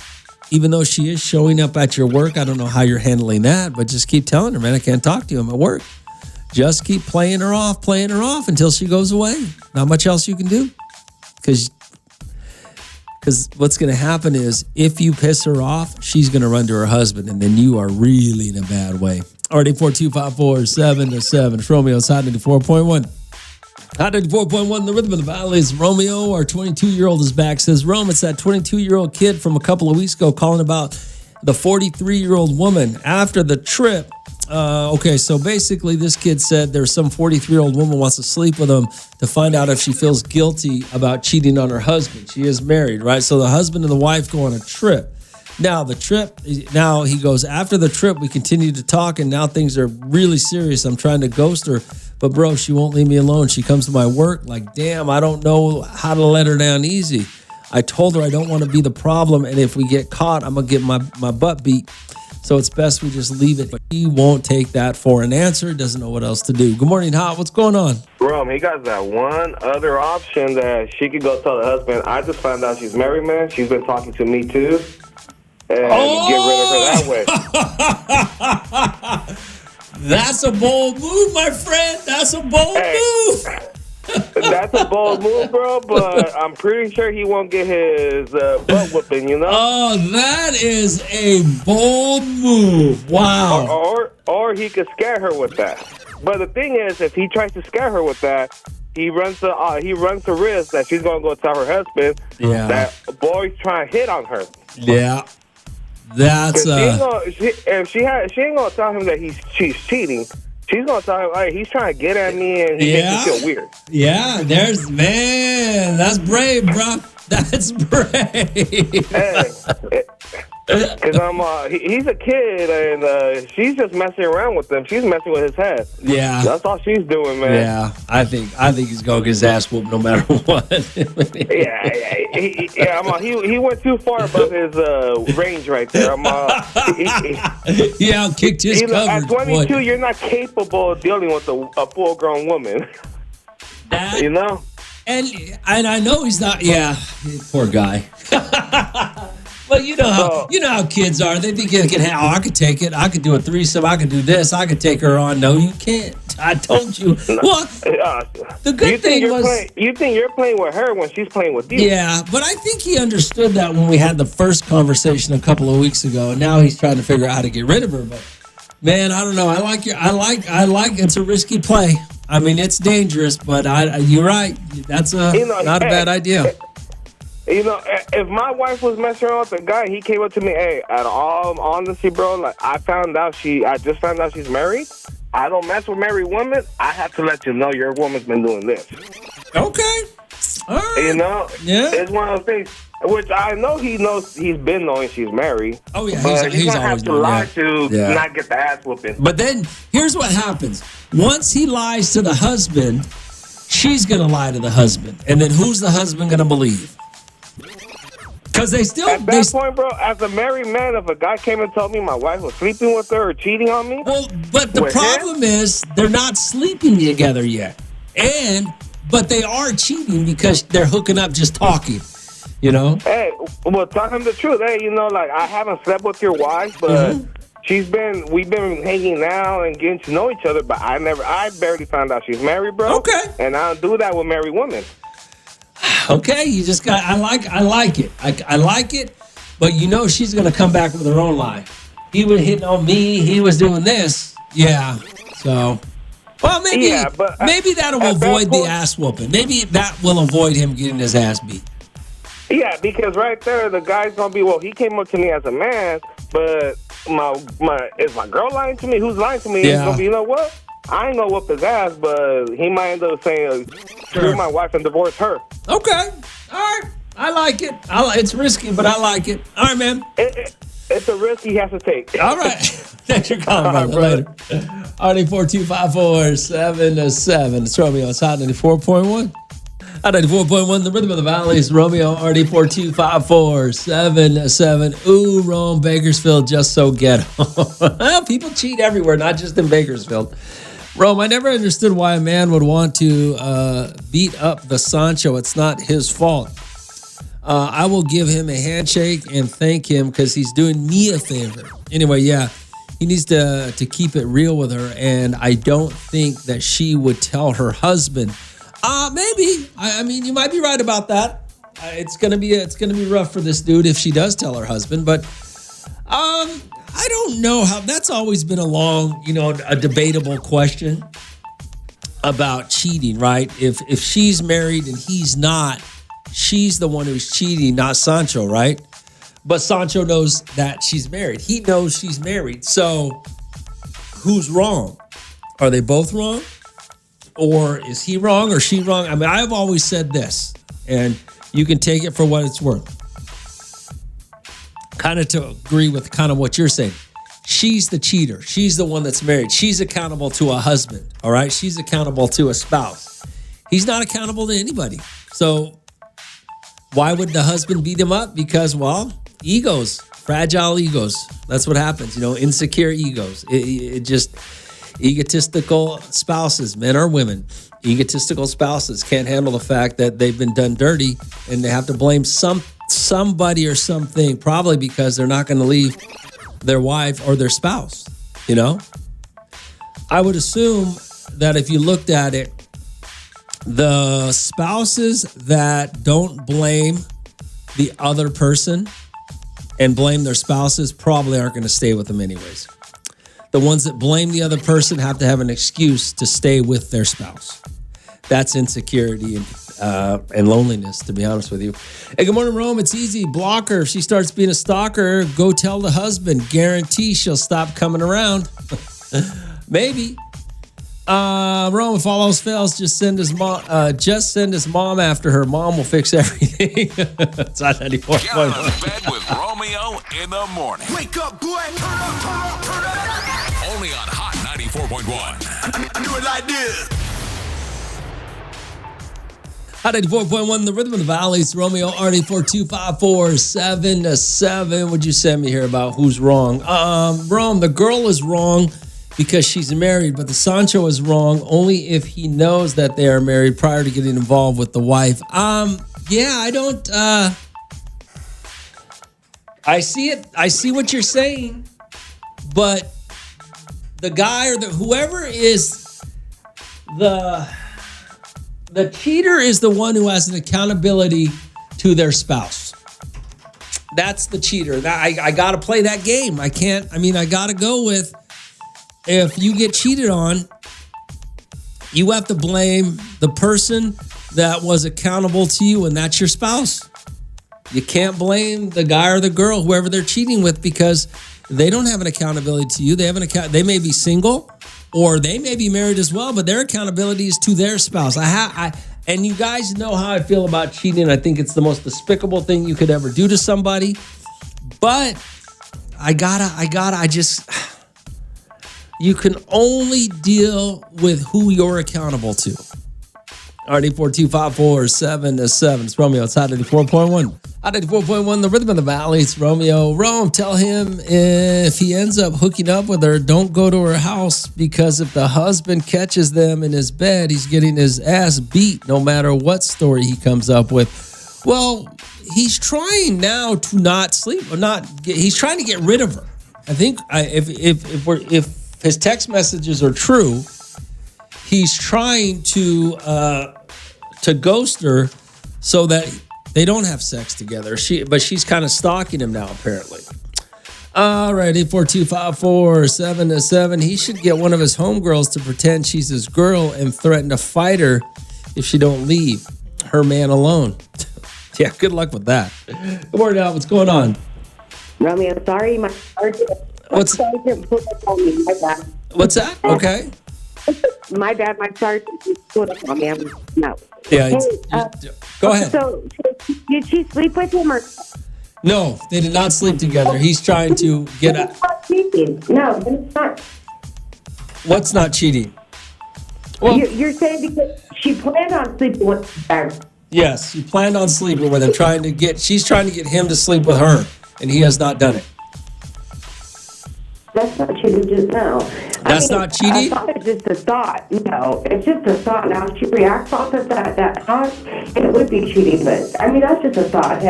Even though she is showing up at your work, I don't know how you're handling that, but just keep telling her, man, I can't talk to you. I'm at work. Just keep playing her off until she goes away. Not much else you can do. Because what's going to happen is if you piss her off, she's going to run to her husband, and then you are really in a bad way. All right, 842-547-7. It's Romeo's Hot 94.1. Hot 94.1, the rhythm of the valley is Romeo. Our 22-year-old is back. Says, Rome, it's that 22-year-old kid from a couple of weeks ago calling about the 43-year-old woman after the trip. Okay, so basically this kid said there's some 43-year-old woman wants to sleep with him to find out if she feels guilty about cheating on her husband. She is married, right? So the husband and the wife go on a trip. Now he goes, after the trip, we continue to talk, and now things are really serious. I'm trying to ghost her, but bro, she won't leave me alone. She comes to my work like, damn, I don't know how to let her down easy. I told her I don't want to be the problem, and if we get caught, I'm going to get my butt beat. So it's best we just leave it. But he won't take that for an answer. Doesn't know what else to do. Good morning, Hot. What's going on? Rome, he got that one other option that she could go tell the husband, I just found out she's married, man. She's been talking to me, too. And get rid of her that way. That's a bold move, my friend. That's a bold move. That's a bold move, bro, but I'm pretty sure he won't get his butt whooping, you know? Oh, that is a bold move. Wow. Or he could scare her with that. But the thing is, if he tries to scare her with that, he runs the risk that she's going to go tell her husband that a boy's trying to hit on her. Yeah. That's if she ain't gonna tell him that she's cheating. She's gonna tell him, hey, he's trying to get at me and he makes me feel weird. Yeah, that's brave, bro. That's brave. Because he's a kid and she's just messing around with him. She's messing with his head. Yeah, that's all she's doing, man. Yeah, I think he's gonna get his ass whooped no matter what. He went too far above his range right there. He outkicked his coverage. At 22, you're not capable of dealing with a full-grown woman. You know. And I know he's not. Yeah, poor guy. But you know how kids are. They think you can. I could take it. I could do a threesome. I could do this. I could take her on. No, you can't. I told you. Well, the good thing was you think you're playing with her when she's playing with you. Yeah, but I think he understood that when we had the first conversation a couple of weeks ago. And now he's trying to figure out how to get rid of her. But man, I don't know. I like. It's a risky play. I mean, it's dangerous, but you're right. That's not a bad idea. You know, if my wife was messing around with a guy, he came up to me, hey, at all honesty, bro, like, I just found out she's married. I don't mess with married women. I have to let you know your woman's been doing this. Okay. All right. You know? Yeah. It's one of those things, which I know he knows he's been knowing she's married. Oh, yeah. But he's going to have to lie to not get the ass whooping. But then, here's what happens. Once he lies to the husband, she's going to lie to the husband. And then who's the husband going to believe? Because they still... At that point, bro, as a married man, if a guy came and told me my wife was sleeping with her or cheating on me... Well, but the problem is they're not sleeping together yet. But they are cheating because they're hooking up just talking, you know? Hey, well, tell him the truth. Hey, you know, like, I haven't slept with your wife, but we've been hanging out and getting to know each other, but I barely found out she's married, bro. Okay. And I don't do that with married women. Okay, you just got. I like it. I like it, but you know she's gonna come back with her own lie. He was hitting on me. He was doing this. Yeah. So, well, maybe that'll avoid the ass whooping. Maybe that will avoid him getting his ass beat. Yeah, because right there the guy's gonna be. Well, he came up to me as a man, but is my girl lying to me? Who's lying to me? Yeah. He's gonna be. You know what? I ain't gonna whoop his ass, but he might end up saying, "Screw my wife and divorce her." Okay. All right. I like it. It's risky, but I like it. All right, man. It's a risk he has to take. All right. Thanks for calling, brother. Later. RD42547-7. It's Romeo. It's Hot 94.1. Hot 94.1, the rhythm of the valley is Romeo. RD42547-7. Ooh, Rome, Bakersfield, just so ghetto. Well, people cheat everywhere, not just in Bakersfield. Rome, I never understood why a man would want to beat up the Sancho. It's not his fault. I will give him a handshake and thank him because he's doing me a favor. Anyway, yeah, he needs to keep it real with her, and I don't think that she would tell her husband. Maybe. I mean, you might be right about that. It's gonna be rough for this dude if she does tell her husband, but I don't know how. That's always been a debatable question about cheating, right? If she's married and he's not, she's the one who's cheating, not Sancho, right? But Sancho knows that she's married. He knows she's married. So who's wrong? Are they both wrong? Or is he wrong or she wrong? I mean, I've always said this, and you can take it for what it's worth. Kind of to agree with kind of what you're saying. She's the cheater. She's the one that's married. She's accountable to a husband, all right? She's accountable to a spouse. He's not accountable to anybody. So why would the husband beat him up? Because, well, egos, fragile egos. That's what happens, insecure egos. It just, egotistical spouses, men or women, egotistical spouses can't handle the fact that they've been done dirty and they have to blame somebody or something, probably because they're not going to leave their wife or their spouse, I would assume that if you looked at it, the spouses that don't blame the other person and blame their spouses probably aren't going to stay with them anyways. The ones that blame the other person have to have an excuse to stay with their spouse. That's insecurity and loneliness, to be honest with you. Hey, good morning, Rome. It's easy. Block her. If she starts being a stalker, go tell the husband. Guarantee she'll stop coming around. Maybe. Rome, if all else fails, just send his mom after her. Mom will fix everything. It's on 94. Get out of bed with Romeo in the morning. Wake up, boy. Turn up. Only on Hot 94.1. Do it like this. Hot 94.1, the rhythm of the valleys. Romeo, RD42547-7. Would you send me here about who's wrong? Rome, the girl is wrong because she's married, but the Sancho is wrong only if he knows that they are married prior to getting involved with the wife. Yeah, I don't. I see it. I see what you're saying, but the guy or whoever is the cheater is the one who has an accountability to their spouse. That's the cheater. I got to play that game. I got to go with, if you get cheated on, you have to blame the person that was accountable to you, and that's your spouse. You can't blame the guy or the girl, whoever they're cheating with, because they don't have an accountability to you. They have they may be single, or they may be married as well, but their accountability is to their spouse. And you guys know how I feel about cheating. I think it's the most despicable thing you could ever do to somebody. But you can only deal with who you're accountable to. RD42547-7. It's Romeo. It's Hot 94.1. Hot 94.1, the rhythm of the valley. It's Romeo. Rome, tell him if he ends up hooking up with her, don't go to her house, because if the husband catches them in his bed, he's getting his ass beat no matter what story he comes up with. Well, he's trying now to not sleep or he's trying to get rid of her. I think if his text messages are true, he's trying to ghost her so that they don't have sex together. But she's kind of stalking him now, apparently. All right, 842-547-7. He should get one of his homegirls to pretend she's his girl and threaten to fight her if she don't leave her man alone. Yeah, good luck with that. Good morning, Al. What's going on? Romeo, sorry, my sergeant. What's that? Okay. My bad. My sorry. No. Yeah. Hey, go ahead. So, did she sleep with him or? No, they did not sleep together. He's trying to get a. No, it's not. What's not cheating? Well, You're saying because she planned on sleeping with him. Yes, he planned on sleeping with him, she's trying to get him to sleep with her, and he has not done it. That's not cheating just now. That's not cheating? I thought it's just a thought. No, it's just a thought. Now, if she reacts off of that thought, it would be cheating. But, I mean, that's just a thought.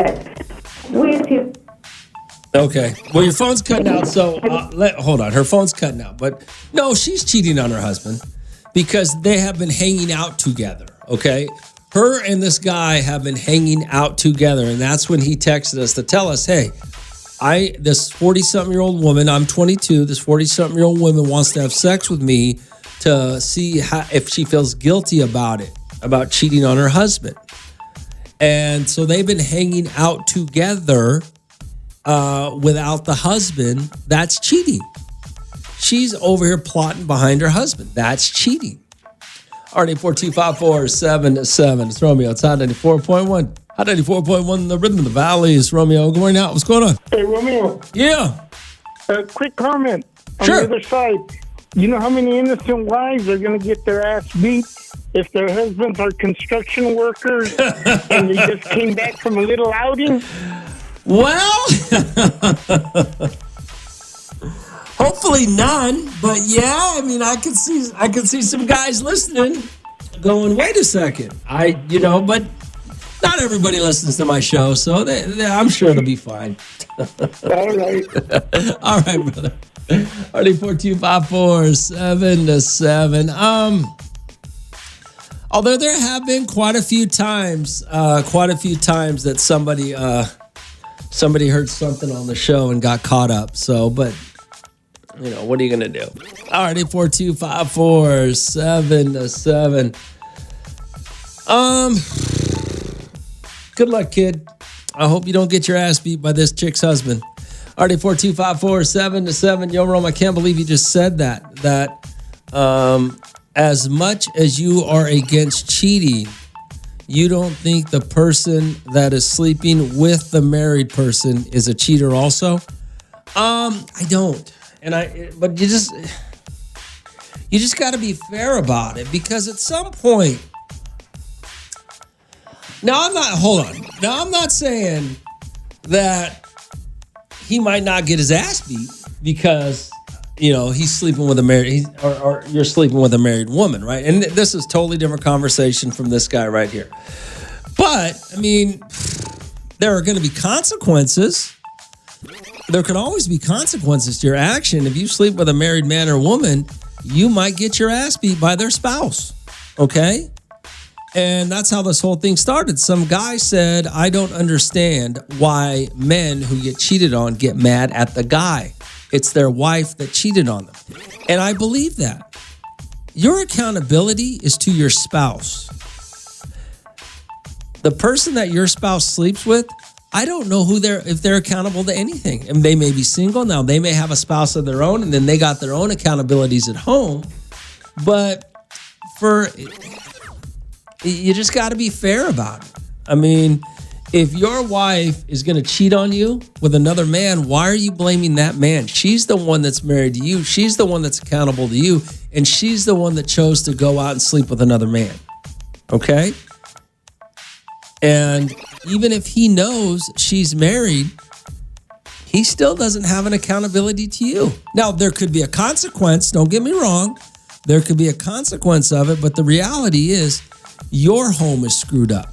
Okay. Well, your phone's cutting out, so hold on. Her phone's cutting out. But, no, she's cheating on her husband because they have been hanging out together, okay? Her and this guy have been hanging out together, and that's when he texted us to tell us, hey, this 40-something-year-old woman, I'm 22, this 40-something-year-old woman wants to have sex with me to see if she feels guilty about it, about cheating on her husband. And so they've been hanging out together without the husband. That's cheating. She's over here plotting behind her husband. That's cheating. RD42547. It's Romeo. It's Hot 94.1. Hot 94.1, the rhythm of the valley. It's Romeo. Good morning out. What's going on? Hey, Romeo. Yeah. A quick comment on Sure. the other side. You know how many innocent wives are going to get their ass beat if their husbands are construction workers and they just came back from a little outing? Well, hopefully none, but yeah, I mean, I can see some guys listening going, wait a second. But not everybody listens to my show, so I'm sure it'll be fine. All right. All right, brother. RD42547. Although there have been quite a few times that somebody heard something on the show and got caught up. So, but what are you gonna do? All right, 842-547. Good luck, kid. I hope you don't get your ass beat by this chick's husband. RD42547. Yo, Rome, I can't believe you just said that. That as much as you are against cheating, you don't think the person that is sleeping with the married person is a cheater also? I don't. But you just got to be fair about it, because at some point, I'm not saying that he might not get his ass beat because, he's sleeping with a married, or you're sleeping with a married woman, right? And this is totally different conversation from this guy right here. But, I mean, there are going to be consequences. There can always be consequences to your action. If you sleep with a married man or woman, you might get your ass beat by their spouse, okay? And that's how this whole thing started. Some guy said, I don't understand why men who get cheated on get mad at the guy. It's their wife that cheated on them. And I believe that. Your accountability is to your spouse. The person that your spouse sleeps with, I don't know if they're accountable to anything. And they may be single now. They may have a spouse of their own, and then they got their own accountabilities at home. But you just got to be fair about it. I mean, if your wife is going to cheat on you with another man, why are you blaming that man? She's the one that's married to you. She's the one that's accountable to you. And she's the one that chose to go out and sleep with another man. Okay? And even if he knows she's married, he still doesn't have an accountability to you. Now, there could be a consequence. Don't get me wrong. There could be a consequence of it. But the reality is, your home is screwed up,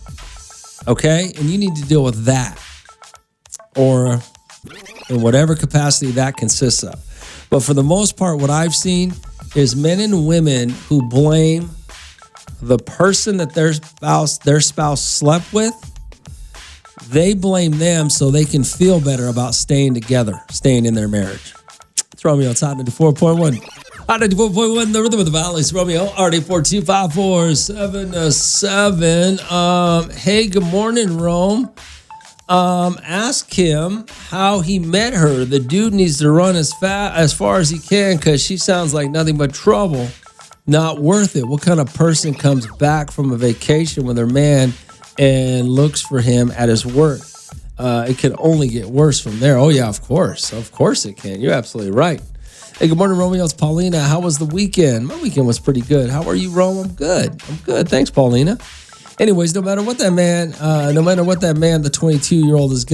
okay? And you need to deal with that, or in whatever capacity that consists of. But for the most part, what I've seen is men and women who blame the person that their spouse slept with. They blame them so they can feel better about staying together, staying in their marriage. It's Romeo. It's Hot 94.1. Hot 94.1, the rhythm of the valley. It's Romeo. RD42547. Hey, good morning, Rome. Ask him how he met her. The dude needs to run as far as he can, because she sounds like nothing but trouble. Not worth it. What kind of person comes back from a vacation with their man and looks for him at his work? It can only get worse from there. Oh, yeah, of course. Of course it can. You're absolutely right. Hey, good morning, Romeo. It's Paulina. How was the weekend? My weekend was pretty good. How are you, Rome? I'm good. Thanks, Paulina. Anyways, no matter what that man, the 22-year-old is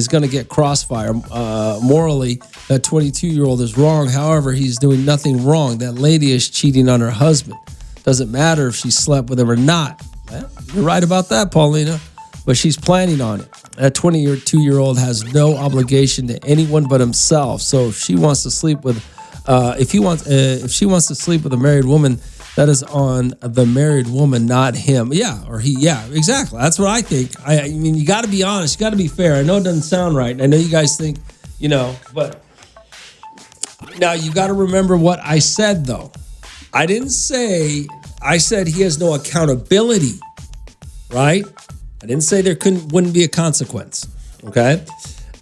gonna get crossfire. Morally, that 22-year-old is wrong. However, he's doing nothing wrong. That lady is cheating on her husband. Doesn't matter if she slept with him or not. Well, you're right about that, Paulina. But she's planning on it. That 22-year-old has no obligation to anyone but himself. So if she wants to sleep with, if she wants to sleep with a married woman, that is on the married woman, not him. Yeah, or he. Yeah, exactly. That's what I think. I mean, you got to be honest. You got to be fair. I know it doesn't sound right. And I know you guys think, but now you got to remember what I said, though. I said he has no accountability, right? I didn't say there wouldn't be a consequence, okay?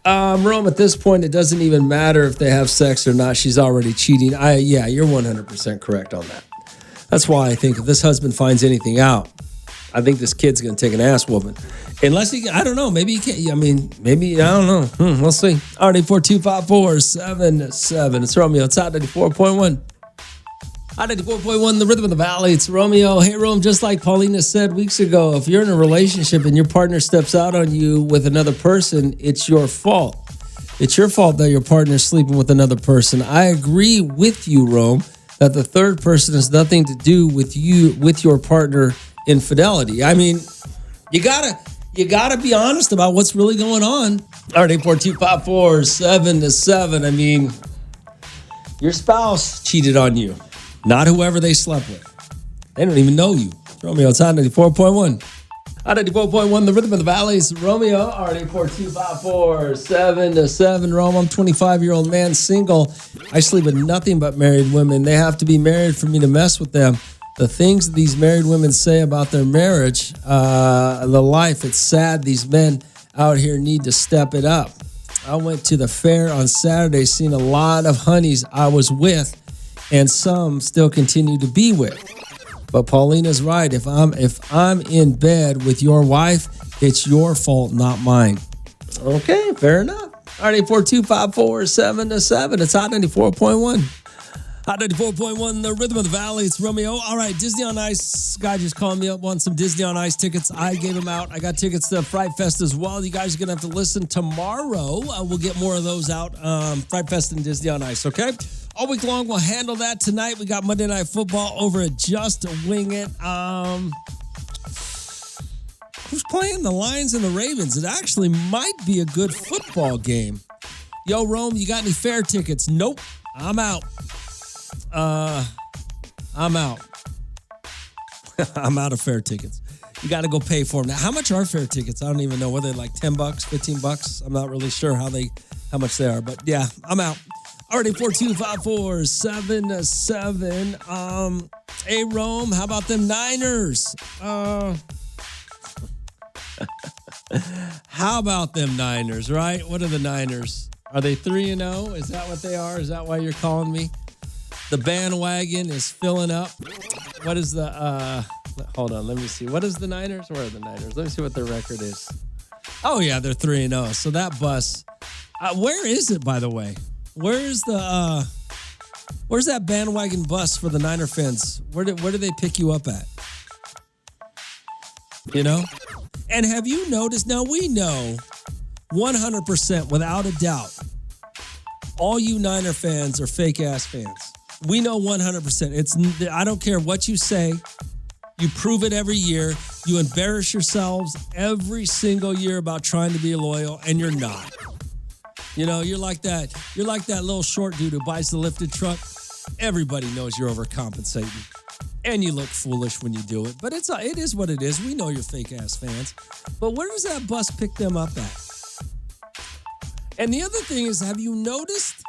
Rome, at this point, it doesn't even matter if they have sex or not. She's already cheating. Yeah, you're 100% correct on that. That's why I think if this husband finds anything out, I think this kid's going to take an ass whooping. Unless I don't know, maybe he can't. I mean, maybe, I don't know. We'll see. All right, 425-477. It's Romeo. It's Hot 94.1. Hot 94.1, the rhythm of the valley. It's Romeo. Hey, Rome, just like Paulina said weeks ago, if you're in a relationship and your partner steps out on you with another person, it's your fault. It's your fault that your partner's sleeping with another person. I agree with you, Rome, that the third person has nothing to do with your partner infidelity. I mean, you gotta be honest about what's really going on. All right, 842-547-7. I mean, your spouse cheated on you. Not whoever they slept with. They don't even know you. Romeo, it's Hot 94.1. Hot 94.1, the rhythm of the valley. It's Romeo, already 425-477. Rome, I'm 25-year-old man, single. I sleep with nothing but married women. They have to be married for me to mess with them. The things that these married women say about their marriage, the life, it's sad. These men out here need to step it up. I went to the fair on Saturday, seen a lot of honeys I was with, and some still continue to be with. But Paulina's right. If I'm in bed with your wife, it's your fault, not mine. Okay, fair enough. All right, 425-477. It's Hot 94.1. Hot 94.1, the rhythm of the valley. It's Romeo. All right, Disney on Ice. Guy just called me up, wants some Disney on Ice tickets. I gave him out. I got tickets to Fright Fest as well. You guys are going to have to listen tomorrow. We'll get more of those out. Fright Fest and Disney on Ice, okay? All week long, we'll handle that tonight. We got Monday Night Football over at Just Wing It. Who's playing? The Lions and the Ravens. It actually might be a good football game. Yo, Rome, you got any fair tickets? Nope. I'm out. I'm out. I'm out of fair tickets. You got to go pay for them. Now, how much are fair tickets? I don't even know. Whether they're like $10, $15. I'm not really sure how much they are. But yeah, I'm out. Already 425-477. Hey, Rome, how about them Niners? How about them Niners, right? What are the Niners? Are they 3-0? Is that what they are? Is that why you're calling me? The bandwagon is filling up. What is the, hold on, let me see. What is the Niners? Where are the Niners? Let me see what their record is. Oh, yeah, they're 3-0. So that bus, where is it, by the way? Where's that bandwagon bus for the Niner fans? Where do they pick you up at? You know? And have you noticed, now we know 100% without a doubt, all you Niner fans are fake ass fans. We know 100%. I don't care what you say. You prove it every year. You embarrass yourselves every single year about trying to be loyal, and you're not. You know, you're like that little short dude who buys the lifted truck. Everybody knows you're overcompensating. And you look foolish when you do it. But it is what it is. We know you're fake ass fans. But where does that bus pick them up at? And the other thing is, have you noticed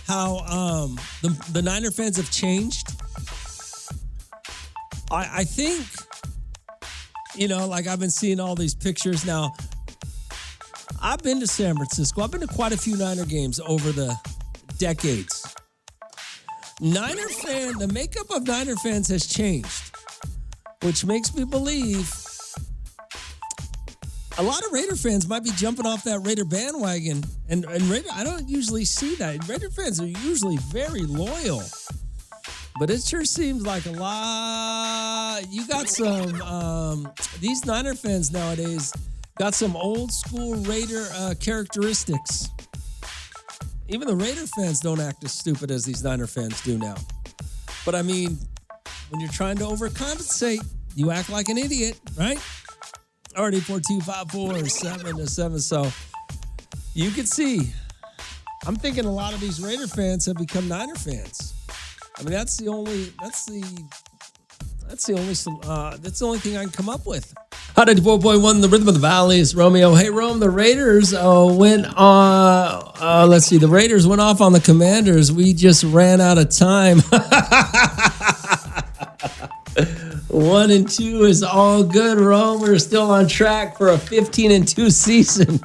how the Niner fans have changed? I think, you know, like I've been seeing all these pictures now. I've been to San Francisco. I've been to quite a few Niner games over the decades. the makeup of Niner fans has changed, which makes me believe a lot of Raider fans might be jumping off that Raider bandwagon. And Raider, I don't usually see that. Raider fans are usually very loyal. But it sure seems like a lot. You got some, these Niner fans nowadays got some old school Raider characteristics. Even the Raider fans don't act as stupid as these Niner fans do now. But I mean, when you're trying to overcompensate, you act like an idiot, right? Already 42547 So you can see, I'm thinking a lot of these Raider fans have become Niner fans. I mean, that's the only thing I can come up with. Hot 94.1, the Rhythm of the Valley is Romeo. Hey, Rome, the Raiders went on, let's see, the Raiders went off on the Commanders. We just ran out of time. 1-2 is all good, Rome. We're still on track for a 15-2 season.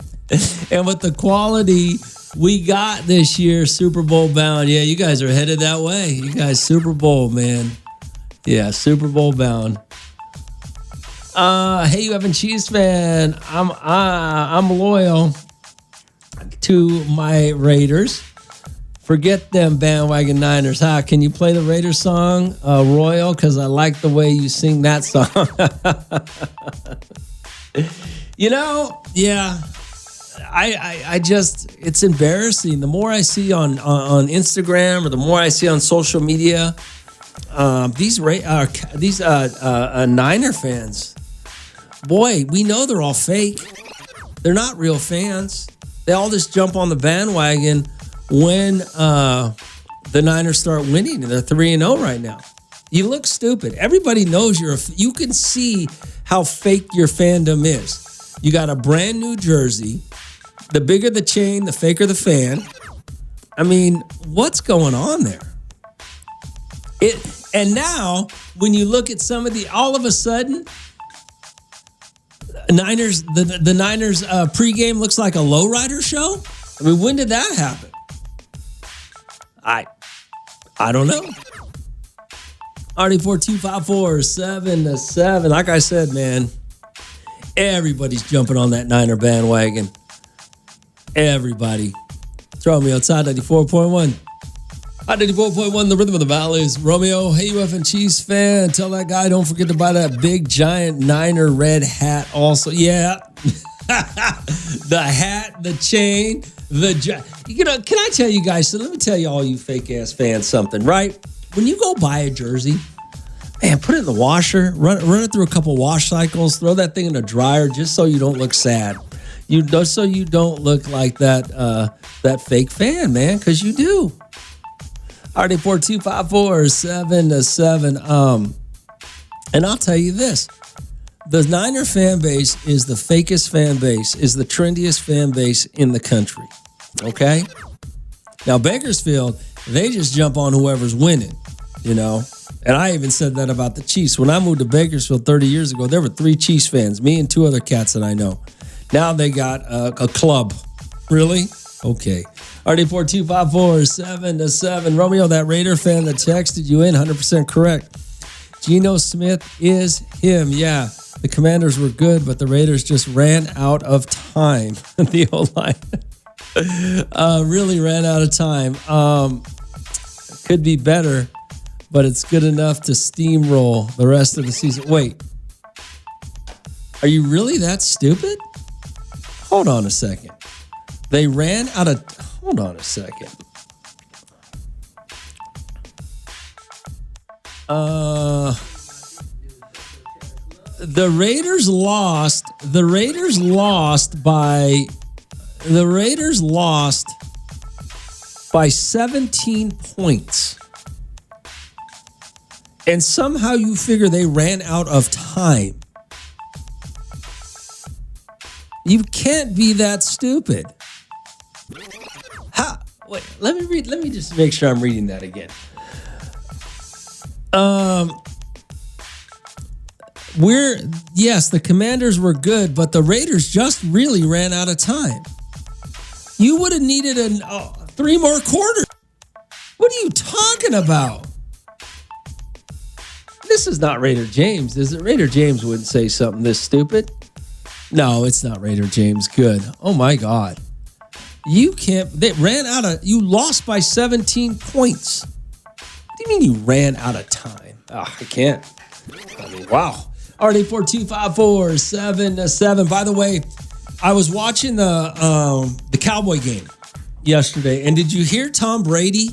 And with the quality we got this year, Super Bowl bound. Yeah, you guys are headed that way. You guys, Super Bowl, man. Yeah, Super Bowl bound. Hey, you Evan Cheese fan. I'm loyal to my Raiders. Forget them bandwagon Niners. Can you play the Raiders song, Royal? Because I like the way you sing that song. Yeah. I just, it's embarrassing. The more I see on Instagram or the more I see on social media, these Niner fans, boy, we know they're all fake. They're not real fans. They all just jump on the bandwagon when the Niners start winning. They're 3-0 right now. You look stupid. Everybody knows you can see how fake your fandom is. You got a brand new jersey. The bigger the chain, the faker the fan. I mean, what's going on there? And now, when you look at some of all of a sudden, Niners, the Niners pregame looks like a lowrider show. I mean, when did that happen? I don't know. RD42547. Like I said, man, everybody's jumping on that Niner bandwagon. Everybody. Throw me outside 94.1. 94.1, the Rhythm of the Valley is Romeo. Hey, UF and Cheese fan. Tell that guy, don't forget to buy that big, giant Niner red hat also. Yeah. The hat, the chain, can I tell you guys, so let me tell you all you fake-ass fans something, right? When you go buy a jersey, man, put it in the washer, run it through a couple wash cycles, throw that thing in the dryer just so you don't look sad. So you don't look like that fake fan, man, because you do. RD42547. And I'll tell you this. The Niner fan base is the fakest fan base, is the trendiest fan base in the country. Okay? Now, Bakersfield, they just jump on whoever's winning, And I even said that about the Chiefs. When I moved to Bakersfield 30 years ago, there were 3 Chiefs fans, me and 2 other cats that I know. Now they got a club. Really? Okay. RD42547. Romeo, that Raider fan that texted you in, 100% correct. Geno Smith is him. Yeah, the Commanders were good, but the Raiders just ran out of time. The O-line really ran out of time. Could be better, but it's good enough to steamroll the rest of the season. Wait, are you really that stupid? Hold on a second. They ran out of... Hold on a second. The Raiders lost by 17 points. And somehow you figure they ran out of time. You can't be that stupid. Wait, let me just make sure I'm reading that again. The Commanders were good, but the Raiders just really ran out of time. You would have needed 3 more quarters. What are you talking talking about? This is not Raider James, is it? Raider James wouldn't say something this stupid. No, it's not Raider James. Good. Oh my God. You lost by 17 points. What do you mean you ran out of time? Oh, I can't. I mean, wow. RD42547-7. By the way, I was watching the Cowboy game yesterday, and did you hear Tom Brady?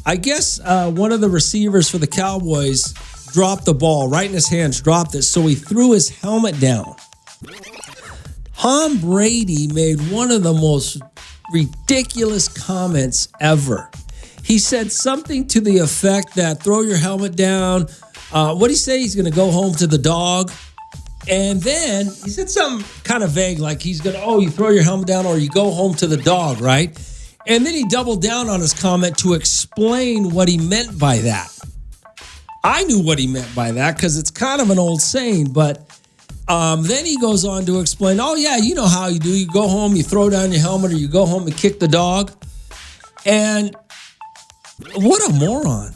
I guess one of the receivers for the Cowboys dropped the ball right in his hands, dropped it, so he threw his helmet down. Tom Brady made one of the most ridiculous comments ever. He said something to the effect that throw your helmet down. What did he say? He's going to go home to the dog. And then he said something kind of vague, like he's going to, you throw your helmet down or you go home to the dog, right? And then he doubled down on his comment to explain what he meant by that. I knew what he meant by that because it's kind of an old saying, but then he goes on to explain, you know how you do. You go home, you throw down your helmet, or you go home and kick the dog. And what a moron.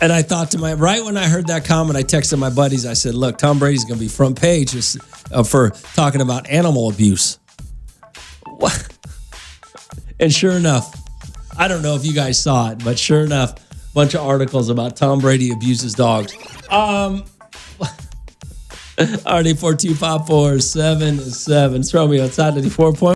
And I thought right when I heard that comment, I texted my buddies. I said, look, Tom Brady's going to be front page for talking about animal abuse. What? And sure enough, I don't know if you guys saw it, but sure enough, a bunch of articles about Tom Brady abuses dogs. RD42547-7. It's Romeo outside 94 point.